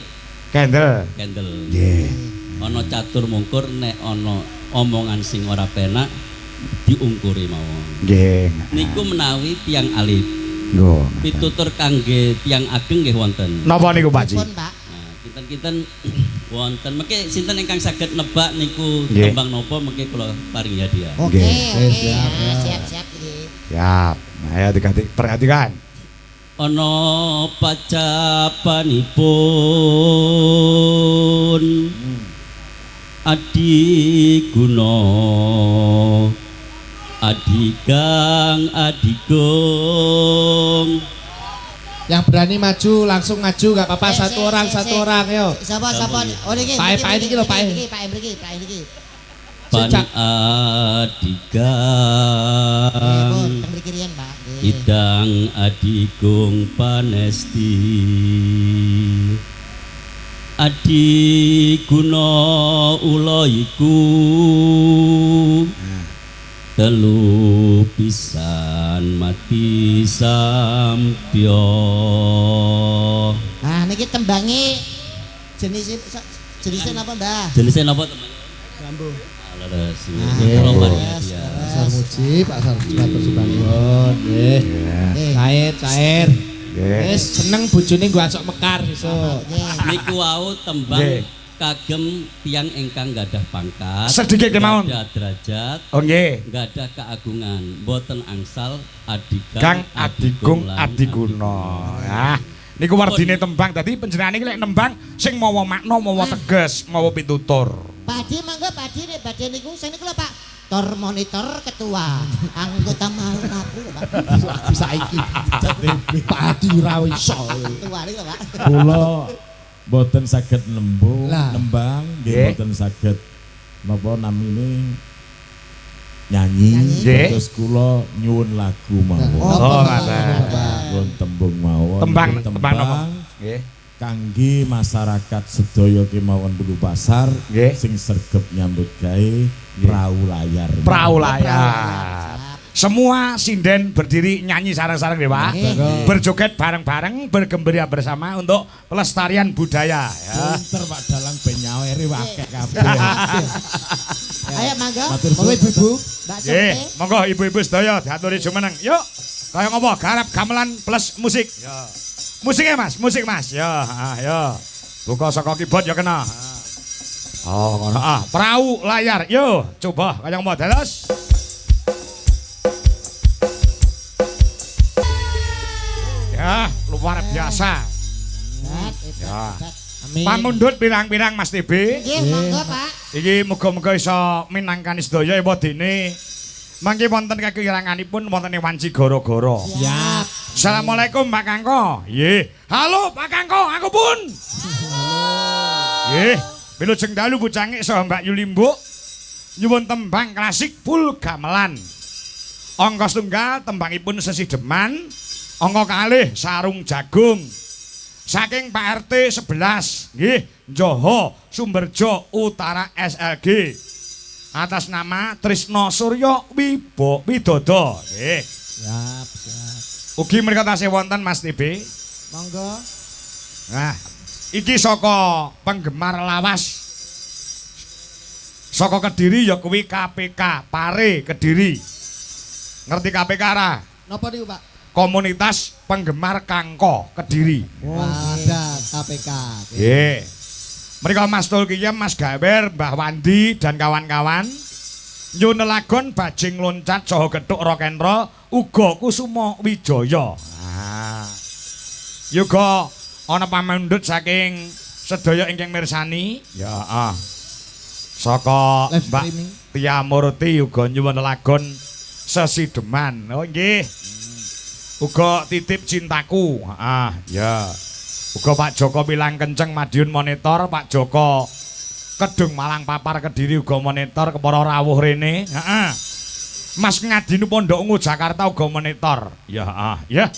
Speaker 2: Kendel.
Speaker 6: Nggih. Ana catur mungkur nek ana omongan sing ora penak diungkuri mawon.
Speaker 2: Nggih.
Speaker 6: Niku menawi tiyang alit.
Speaker 2: Nggo.
Speaker 6: Pitutur kangge tiyang ageng nggih wonten.
Speaker 2: Napa niku Pak Ji?
Speaker 1: pun Pak.
Speaker 6: Kinten-kinten wonten mengke sinten ingkang saged nebak niku
Speaker 2: Nggih.
Speaker 6: tembang napa mengke kula paringi hadiah.
Speaker 1: Oke.
Speaker 8: Siap.
Speaker 1: Siap nggih.
Speaker 2: Siap. Nah, ya perhatikan.
Speaker 6: Ana pacapanipun Adi Guna Adigang Adigung.
Speaker 8: Yang berani maju langsung maju gak apa-apa satu orang yo.
Speaker 1: Sapa? Oh niki.
Speaker 8: Pak iki lho, Pak.
Speaker 1: Pak mriki.
Speaker 6: Pan Adigang
Speaker 1: Mriki riyen, Pak.
Speaker 6: Idang Adigung Panesti Adi Guna ula iku telu pisan mati sampya.
Speaker 1: Nah niki tembangi jenisnya napa Mbah?
Speaker 6: Jenisnya napa teman?
Speaker 9: Bambu.
Speaker 6: Leres.
Speaker 8: Pasar Muji, Pak Sarmuji matur sembah nuwun. Nggih. Cair. Wis seneng bojone nggo asok mekar esuk.
Speaker 6: Niku wau tembang kagem tiyang ingkang gadah pangkat,
Speaker 2: sedikit kemawon,
Speaker 6: gadah derajat,
Speaker 2: oh nggih,
Speaker 6: gadah keagungan, boten angsal
Speaker 2: Kang Adigung Adiguna. Nah, niku wardine tembang dadi panjenengan iki lek nembang sing mawa makna, mawa teges, mawa pitutur.
Speaker 1: Badhe mangga badhe niku sing niku lho Pak. Tor monitor ketua anggota malu aku lho Pak.
Speaker 8: Aku saiki Pak Adi ora iso.
Speaker 1: Ketua niku lho Pak.
Speaker 7: Kula boten saged nembang, nggih boten saged napa namine nyanyi. Terus kula nyuwun lagu mawon.
Speaker 2: Oh, ngaten.
Speaker 7: Nyuwun tembung mawon.
Speaker 2: Tembang napa? Nggih.
Speaker 7: Kangge masyarakat sedaya kemawon Bulu Pasar sing sregep nyambut gawe Perahu Layar.
Speaker 2: Semua sinden berdiri nyanyi sarang-sarang deh Pak. Berjoget bareng-bareng, bergembira bersama untuk pelestarian budaya ya.
Speaker 7: Pinter Pak Dalang ben nyaweri akeh kabeh.
Speaker 1: Ayo mangga.
Speaker 8: Monggo ibu-ibu.
Speaker 2: Nggih, monggo ibu-ibu sedaya diaturi jumeneng. Yuk. Kaya ngopo garap gamelan plus musik. Ya. Musiknya Mas, musik Mas. Ya, ya. Buka saka keyboard ya kena. Oh, ngono Perahu Layar. Yo, coba kaya ngopo dalos. Ya, luar biasa. Ya. Pamundhut pirang-pirang Mas TB.
Speaker 1: Nggih, monggo Pak.
Speaker 2: Iki muga-muga iso minangkani sedaya ewadene. Mangke wonten kekiranganipun wonten wanci gara-gara.
Speaker 1: Siap.
Speaker 2: Assalamualaikum Pak Kangko. Nggih. Halo Pak Kangko, aku pun. Nggih, wilujeng dalu bucangik saha Mbak Yulimbuk. Nyuwun tembang klasik full gamelan. Angka setunggal tembangipun Sesi Deman. Angka kalih sarung jagung. Saking Pak RT 11 nggih Njoho Sumberjo Utara SLG. Atas nama Trisno Suryo Widodo. Nggih.
Speaker 8: Siap, siap.
Speaker 2: Ugi menika tasih wonten Mas TB.
Speaker 1: Monggo.
Speaker 2: Nah, iki saka penggemar lawas. Saka Kediri ya kuwi KPK, Pare Kediri. Ngerti KPK ra?
Speaker 1: Napa niku, Pak?
Speaker 2: Komunitas Penggemar Kangko Kediri.
Speaker 1: Ada KPK.
Speaker 2: Nggih. Mriko Mas Tulkiyem, Mas Gawer, Mbah Wandi dan kawan-kawan nyunelagon bajing loncat saha gethuk rock and roll uga Kusuma Wijaya. Ah. Yuga ana pamundhut saking sedaya ingkang mirsani. Ya, saka Mbak Tia Murti uga nyuwun lagon Sesideman. Oh nggih. Uga titip cintaku. Ya. Uga Pak Joko Pilang Kenceng Madiun Monitor, Pak Joko Kedung Malang Papar Kediri uga monitor, kepara rawuh rene. Heeh. Mas Ngadinu Pondok Ungu Jakarta uga monitor. Ya, ya.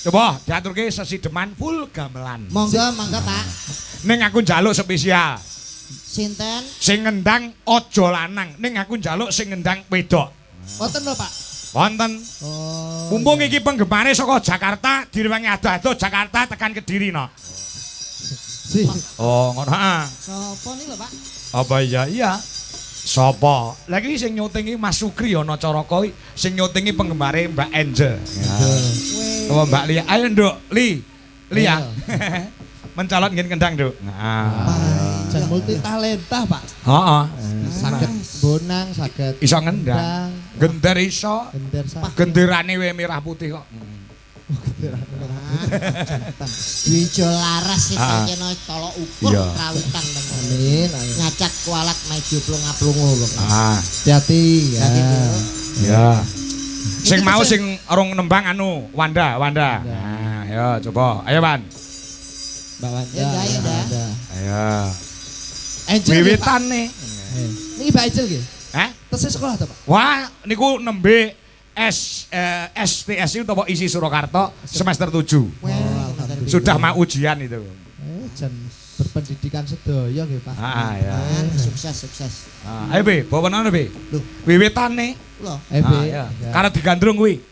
Speaker 2: Coba diaturke Sesideman full gamelan.
Speaker 1: Monggo, monggo, Pak.
Speaker 2: Ning aku njaluk spesial.
Speaker 1: Sinten?
Speaker 2: Sing ngendang aja lanang, ning aku njaluk sing ngendang wedok.
Speaker 1: Wonten lho, Pak.
Speaker 2: Wonten.
Speaker 1: Oh.
Speaker 2: Mumpung iki penggemare saka Jakarta, direwangi ado-ado Jakarta tekan Kediri no. Oh, ngono ha.
Speaker 1: Sopo niku lho, Pak?
Speaker 2: Apa iya? Iya. Sopo? Lagi sing nyutingi Mas Sukri ana Caraka sing nyutingi penggemare Mbak Angel. Oh, Mbak Lia. Ayo, Nduk. Li ya. Mencolot ngen kendang, Nduk.
Speaker 8: Jan multi talenta, Pak.
Speaker 2: Heeh.
Speaker 8: Saged bonang, saged
Speaker 2: Iso ngendang. Gender iso.
Speaker 8: gender saged.
Speaker 2: Genderane we merah putih kok.
Speaker 1: Wijo laras iki kena tolok ukur
Speaker 2: Iya.
Speaker 1: kawitan
Speaker 8: Amin. amin.
Speaker 1: ngacat kualat maju plunga-plungu lho.
Speaker 8: Hati-hati ya.
Speaker 2: Ya. Sing mau sing urung nembang anu Wanda. Nah, ya coba. Ayo, Wan.
Speaker 8: Mbak Wanda.
Speaker 1: Ya, ya,
Speaker 8: Mbak
Speaker 1: ya.
Speaker 8: Wanda.
Speaker 2: Ayo.
Speaker 8: Angel nggih, Pak.
Speaker 2: Wiwitan nih.
Speaker 8: Niki Mbak Angel nggih.
Speaker 2: Hah?
Speaker 8: Tesih sekolah ta, Pak?
Speaker 2: Wah, niku nembe STSI utawa isi Surakarta semester 7. Sudah mau ujian itu.
Speaker 8: Jan berpendidikan sedaya nggih, Pak.
Speaker 2: Ya.
Speaker 1: Sukses.
Speaker 2: Ayo Be, bawa Be. Wiwitan nih.
Speaker 1: Lho,
Speaker 2: Ya. Karena digandrung kuwi.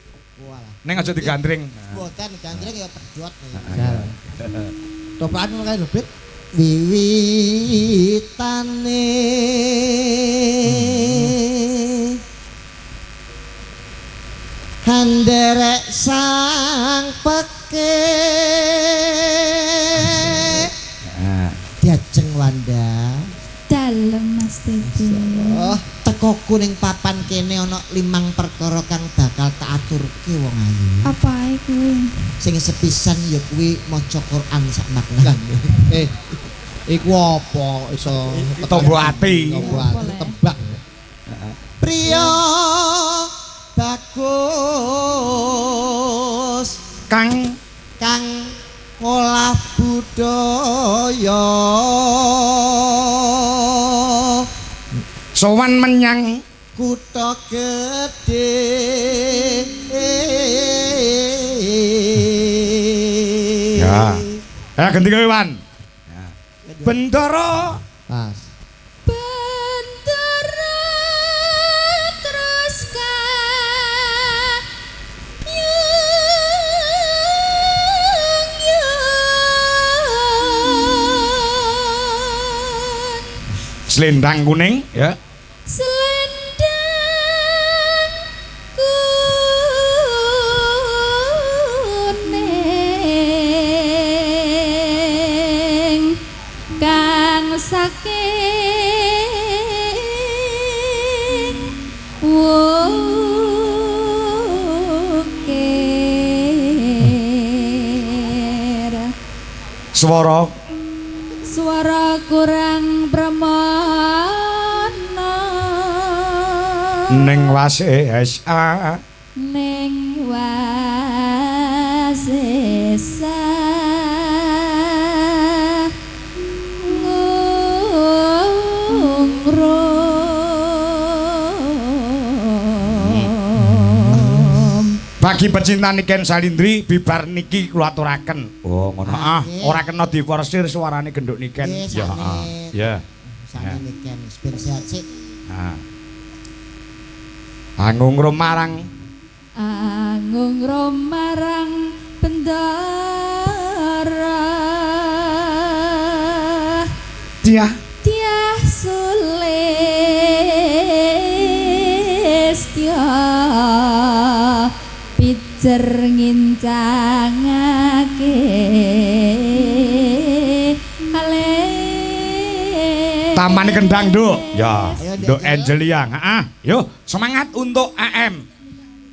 Speaker 1: walah.
Speaker 2: Ning aja digandring.
Speaker 1: Boten gandreng ya pedhot.
Speaker 8: Toprakan ngono kae lho, Bet.
Speaker 1: Wiwitane handerek sang peke diajeng Wanda
Speaker 5: Dalem Mas Titi.
Speaker 1: teko kuning papan kene ana 5 perkara kang bakal tak aturke wong ayu.
Speaker 5: Apa iku?
Speaker 1: Sing sepisan ya kuwi maca Quran sak maknane.
Speaker 8: Iku apa iso
Speaker 2: Tombo ati.
Speaker 8: Tombo ati tebak.
Speaker 1: Priya bagus
Speaker 2: Kang
Speaker 1: olah budaya
Speaker 2: sowan menyang
Speaker 1: kutha gedhe
Speaker 2: Ya. Ganti kowe, Wan. Bendara
Speaker 8: Pas.
Speaker 5: Bendera terus
Speaker 2: selendang kuning ya.
Speaker 5: selendang kuning kang saking wukir swara kurang pramana
Speaker 2: ning wase SA
Speaker 5: ning wasesa ngungrum
Speaker 2: Bagi pecinta Niken Salindri bibar niki kula aturaken. Oh, ngono. Ora kena diforsir suarane genduk Niken.
Speaker 1: Ya,
Speaker 2: ya.
Speaker 1: Sane Niken ben sehat sik.
Speaker 2: Anggung romarang
Speaker 5: bendara
Speaker 2: Tiah
Speaker 5: Sulistya pijer ngincangake
Speaker 2: Taman Kendang, Duk. Ya, Duk Angelia. Yo, semangat untuk AM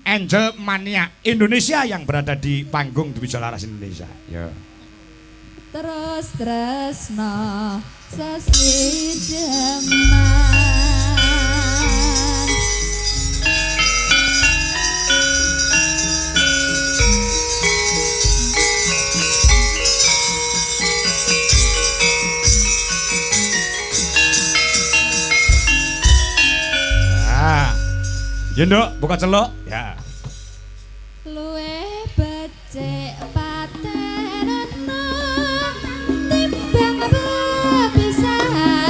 Speaker 2: Angel Mania Indonesia yang berada di panggung di Wijalaras Indonesia. Ya.
Speaker 5: Terus tresno sesideman
Speaker 2: Ya, Nduk, buka celuk. Ya.
Speaker 5: luwe becik patenana timbang bepisahan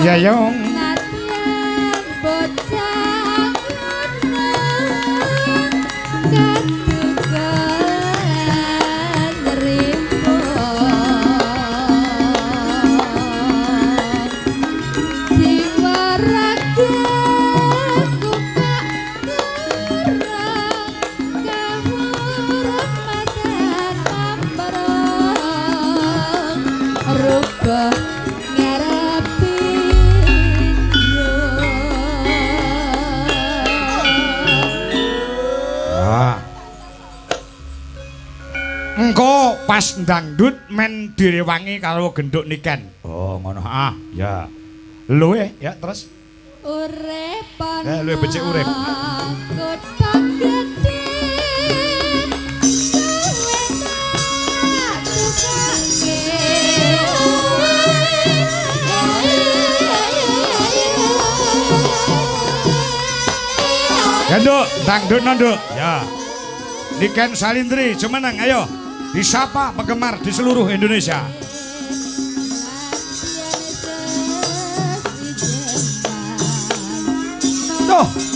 Speaker 2: Ya, Yong. Engko pas dangdut men direwangi karo genduk Niken. Oh, ngono. Ya. Luwe ya terus.
Speaker 5: Urip
Speaker 2: luwe becik urip. Ya, Nduk, dangdut Nduk. Ya. Niken Salindri, cumeneng ayo. Disapa penggemar di seluruh Indonesia. Tuh.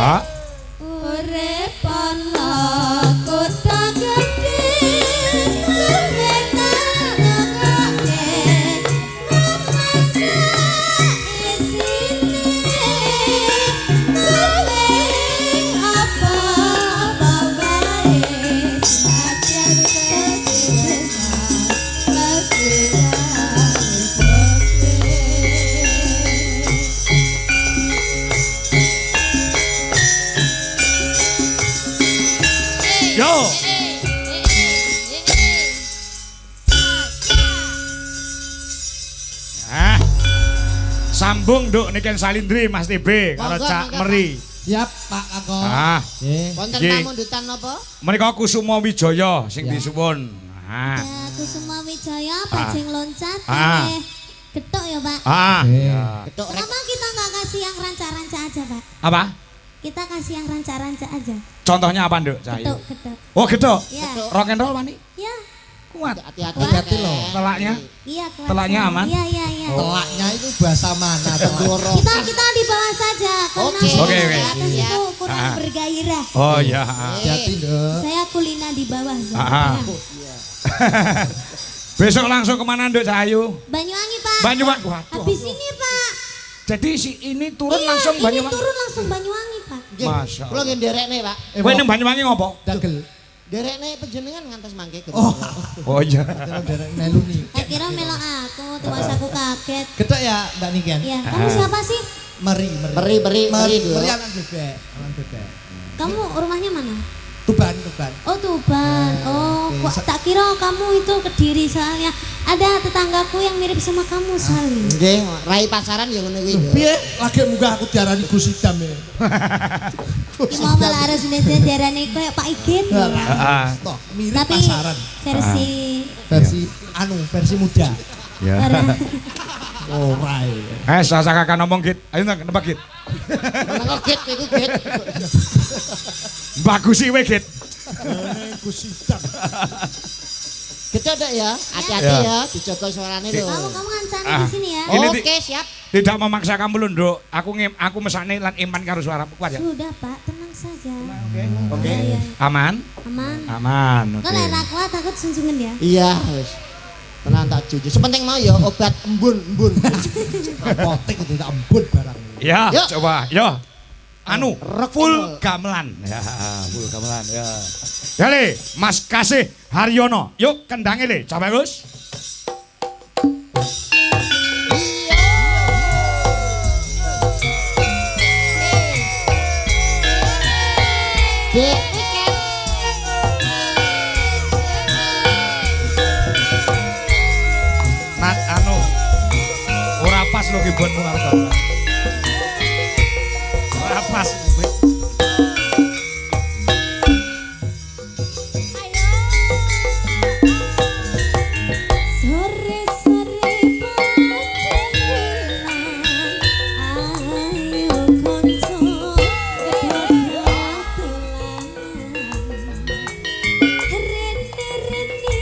Speaker 2: Ha?
Speaker 5: Urip ana kota gedhe kowe nangake masa isine kowe apa wae sajar
Speaker 2: Yo. Sambung Nduk niken Salindri Mas TB karo
Speaker 1: Monggo,
Speaker 2: Cak
Speaker 1: monggo,
Speaker 2: Meri.
Speaker 8: Siap Pak Kakon.
Speaker 2: Ah,
Speaker 1: Wonten
Speaker 2: Nggih.
Speaker 1: pamundutan napa?
Speaker 2: menika Kusuma Wijaya sing
Speaker 8: Ya.
Speaker 2: disuwun. Ah.
Speaker 4: Ya, Kusuma Wijaya bajing loncat
Speaker 2: Ah.
Speaker 4: Getok ya Pak.
Speaker 2: Ah.
Speaker 8: Nggih.
Speaker 2: Ya.
Speaker 1: Ketuk rek.
Speaker 4: Kenapa kita nggak kasih yang ranca-ranca aja Pak?
Speaker 2: Apa?
Speaker 4: Kita kasih yang ranca-ranca aja.
Speaker 2: Contohnya apa, Nduk? Cahayu.
Speaker 4: Getok, getok.
Speaker 2: Oh, gitu.
Speaker 4: Ya,
Speaker 2: Rock and roll Wani.
Speaker 4: ya,
Speaker 2: Kuat.
Speaker 1: Hati-hati.
Speaker 8: Hati-hati loh.
Speaker 2: Telaknya.
Speaker 4: iya. Kuat
Speaker 2: Telaknya
Speaker 4: sekali.
Speaker 2: aman?
Speaker 4: Iya, iya, iya.
Speaker 8: Telaknya itu bahasa mana?
Speaker 1: Tenggoro.
Speaker 4: Kita di bawah saja karena
Speaker 1: Oke.
Speaker 2: Oke,
Speaker 4: di
Speaker 2: oke.
Speaker 4: atas
Speaker 1: Siap.
Speaker 4: itu kurang
Speaker 2: Ah.
Speaker 4: bergairah.
Speaker 2: Oh iya.
Speaker 8: Hati-hati Nduk.
Speaker 4: Saya kulina di bawah. Zak.
Speaker 2: Ah.
Speaker 4: Ya.
Speaker 2: Besok langsung kemana, Nduk Cahayu?
Speaker 4: Banyuwangi Pak.
Speaker 2: Banyuwangi. Waduh.
Speaker 4: Habis ini Pak.
Speaker 2: Jadi si ini turun
Speaker 4: Iya,
Speaker 2: langsung
Speaker 4: ini
Speaker 2: Banyuwangi.
Speaker 4: turun langsung Banyuwangi Pak.
Speaker 1: Nggih.
Speaker 2: Masya
Speaker 1: Kula nggih nderekne, Pak.
Speaker 2: Kowe ning Banyuwangi ngopo?
Speaker 8: Dagel.
Speaker 1: Nderekne panjenengan ngantos mangke.
Speaker 8: Oh.
Speaker 2: Oh iya.
Speaker 8: Derek melu nih.
Speaker 4: Tak kira melok aku, terus aku kaget.
Speaker 8: Getok ya Mbak Niken.
Speaker 4: Ya, kamu siapa sih?
Speaker 8: Meri.
Speaker 1: Meri dulu.
Speaker 8: Meri anak bebek. Anak bebek.
Speaker 4: Kamu rumahnya mana?
Speaker 8: Tuban.
Speaker 4: Oh Tuban. Oh,
Speaker 8: Oke.
Speaker 4: kok tak kira kamu itu Kediri soalnya ada tetanggaku yang mirip sama kamu Salim.
Speaker 1: Nggih, rai pasaran ya ngono kuwi. Nduk.
Speaker 8: Piye lagi munggah aku diarani Gus Idam ya.
Speaker 4: Ki mau malah harus darane kayak Pak Igin.
Speaker 2: Heeh.
Speaker 8: Toh mirip
Speaker 4: Tapi
Speaker 8: pasaran. Versi muda.
Speaker 2: Ya.
Speaker 4: Ora.
Speaker 8: Oh, right.
Speaker 2: Sasa kakak ngomong Git. Ayo nebak Git.
Speaker 1: Meneng git iku git.
Speaker 2: Bagus sih we Git.
Speaker 8: Gus Idam.
Speaker 1: Getok Dok ya. Hati-hati
Speaker 2: Ya.
Speaker 1: ya, dijaga suarane lho.
Speaker 4: Kamu ngancani
Speaker 2: Ah.
Speaker 4: di sini ya.
Speaker 2: Ini
Speaker 1: Oke, siap.
Speaker 2: Tidak memaksa kamu lho, Nduk. Aku mesane lan iman karo suaramu kuat ya.
Speaker 4: Sudah Pak, tenang saja.
Speaker 2: Oke.
Speaker 4: Ya, ya.
Speaker 2: Aman?
Speaker 4: Aman.
Speaker 2: Aman. Oke.
Speaker 4: Kok lek kuat takut sunjungan ya.
Speaker 1: Iya, wis. Tenang tak jujur. Sepenting mau ya obat embun.
Speaker 8: Apotek itu tak embun barang.
Speaker 2: Ya,
Speaker 1: Yuk.
Speaker 2: coba. Yo. Anu,
Speaker 1: Rock
Speaker 2: full
Speaker 1: and roll.
Speaker 2: gamelan. Ya, full gamelan ya. Yale, Mas Kasih Haryono. Yuk kendange le, coba Gus.
Speaker 1: Dek.
Speaker 2: Nat anu. Ora pas lo kibonmu karo gamelan. Ora pas.
Speaker 5: Sore-sore padelan ayo konco dadalan rene-rene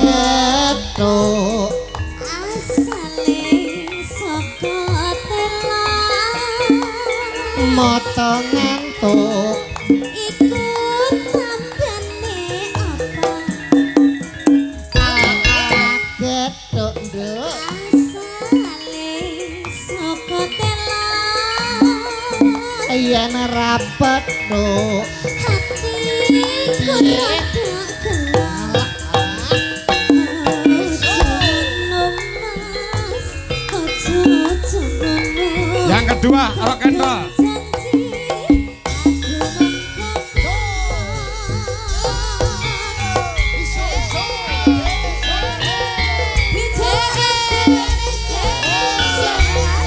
Speaker 1: Getok.
Speaker 5: asale saka telan
Speaker 1: Mata ngantuk.
Speaker 5: iku tandane apa
Speaker 1: Getok Nduk.
Speaker 5: asale saka telan
Speaker 1: Yen rapet Nduk.
Speaker 5: hatiku rada gelap
Speaker 2: Yang kedua, rock and roll.
Speaker 5: Janji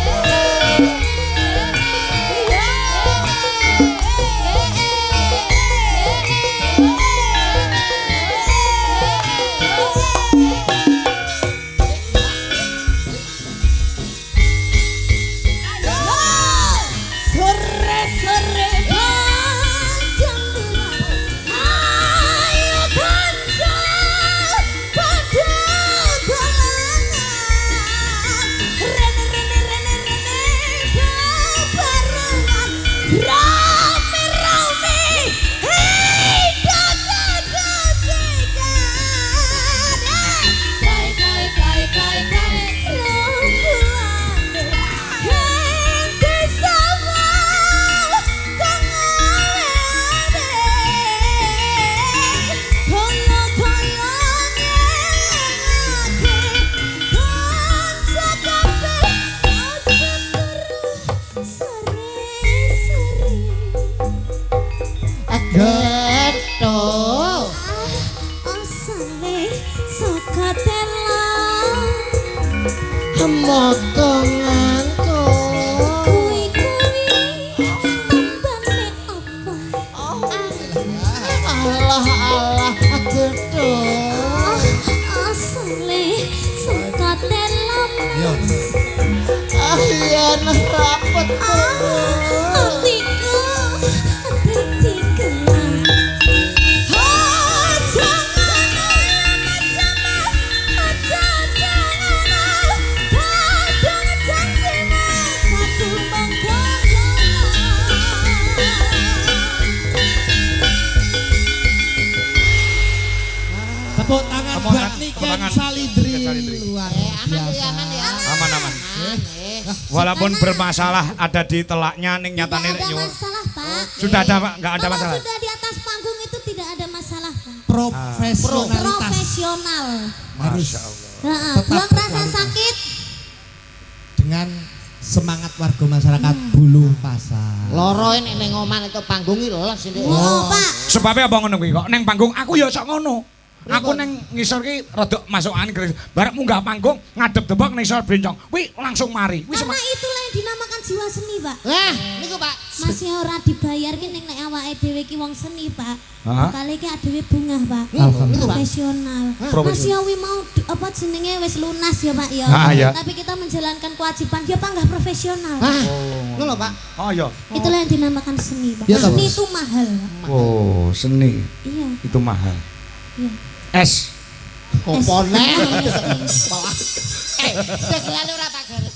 Speaker 1: tanah rapet.
Speaker 5: Hatiku dadi gelap. Oh, jangan aja jangan kadang janjine satu mengkono.
Speaker 8: Tepuk tangan
Speaker 2: Tepuk
Speaker 8: buat
Speaker 2: tangan,
Speaker 8: Niken
Speaker 2: tepuk tangan.
Speaker 8: Salindri.
Speaker 2: Niken Salindri.
Speaker 8: Luar
Speaker 1: Aman
Speaker 8: biasa.
Speaker 1: ya, aman ya.
Speaker 2: Aman-aman. Walaupun bermasalah ada di telaknya ning nyatane
Speaker 4: Tidak ada
Speaker 2: nyuwun.
Speaker 4: masalah, Pak.
Speaker 2: Sudah ada enggak ada
Speaker 4: Kalau
Speaker 2: masalah.
Speaker 4: sudah di atas panggung itu tidak ada masalah, Pak.
Speaker 8: Profesionalitas.
Speaker 4: Profesional.
Speaker 8: Harus
Speaker 4: Heeh,
Speaker 8: Tetap
Speaker 4: buang rasa
Speaker 8: berkualitas.
Speaker 4: sakit.
Speaker 8: dengan semangat warga masyarakat Bulu Pasar.
Speaker 1: Loro nek ning oman itu panggung iki lho sini.
Speaker 4: Oh, Pak.
Speaker 2: Sebabnya apa ngono kuwi kok ning panggung aku ya sok ngono. Aku ning ngisor ki rada masuk angin gres. Barek munggah panggung ngadep tebak ning ngisor bencong. Kuwi langsung mari. Kuwi
Speaker 4: Karena itulah yang dinamakan jiwa seni, Pak.
Speaker 1: Lah, niku Pak.
Speaker 4: Masih ora dibayar ki ning nek awake dhewe ki wong seni, Pak.
Speaker 2: Hah?
Speaker 4: Kali ki adewe bungah, Pak.
Speaker 8: Alhamdulillah.
Speaker 4: Profesional. Mas Yawi mau apa jenenge wis lunas ya, Pak ya.
Speaker 2: Ah, iya.
Speaker 4: Tapi kita menjalankan kewajiban dia Pak nggak profesional.
Speaker 1: Ah, ngono Pak.
Speaker 2: Oh iya.
Speaker 4: Itulah yang dinamakan seni, Pak.
Speaker 8: Iya, toh,
Speaker 4: Seni
Speaker 8: Mas?
Speaker 4: itu mahal, Pak.
Speaker 2: Oh, seni
Speaker 4: Iya.
Speaker 2: itu mahal.
Speaker 4: Iya.
Speaker 2: Es.
Speaker 1: Kopone.
Speaker 4: Seni.
Speaker 1: Tek lalu ora tak garis.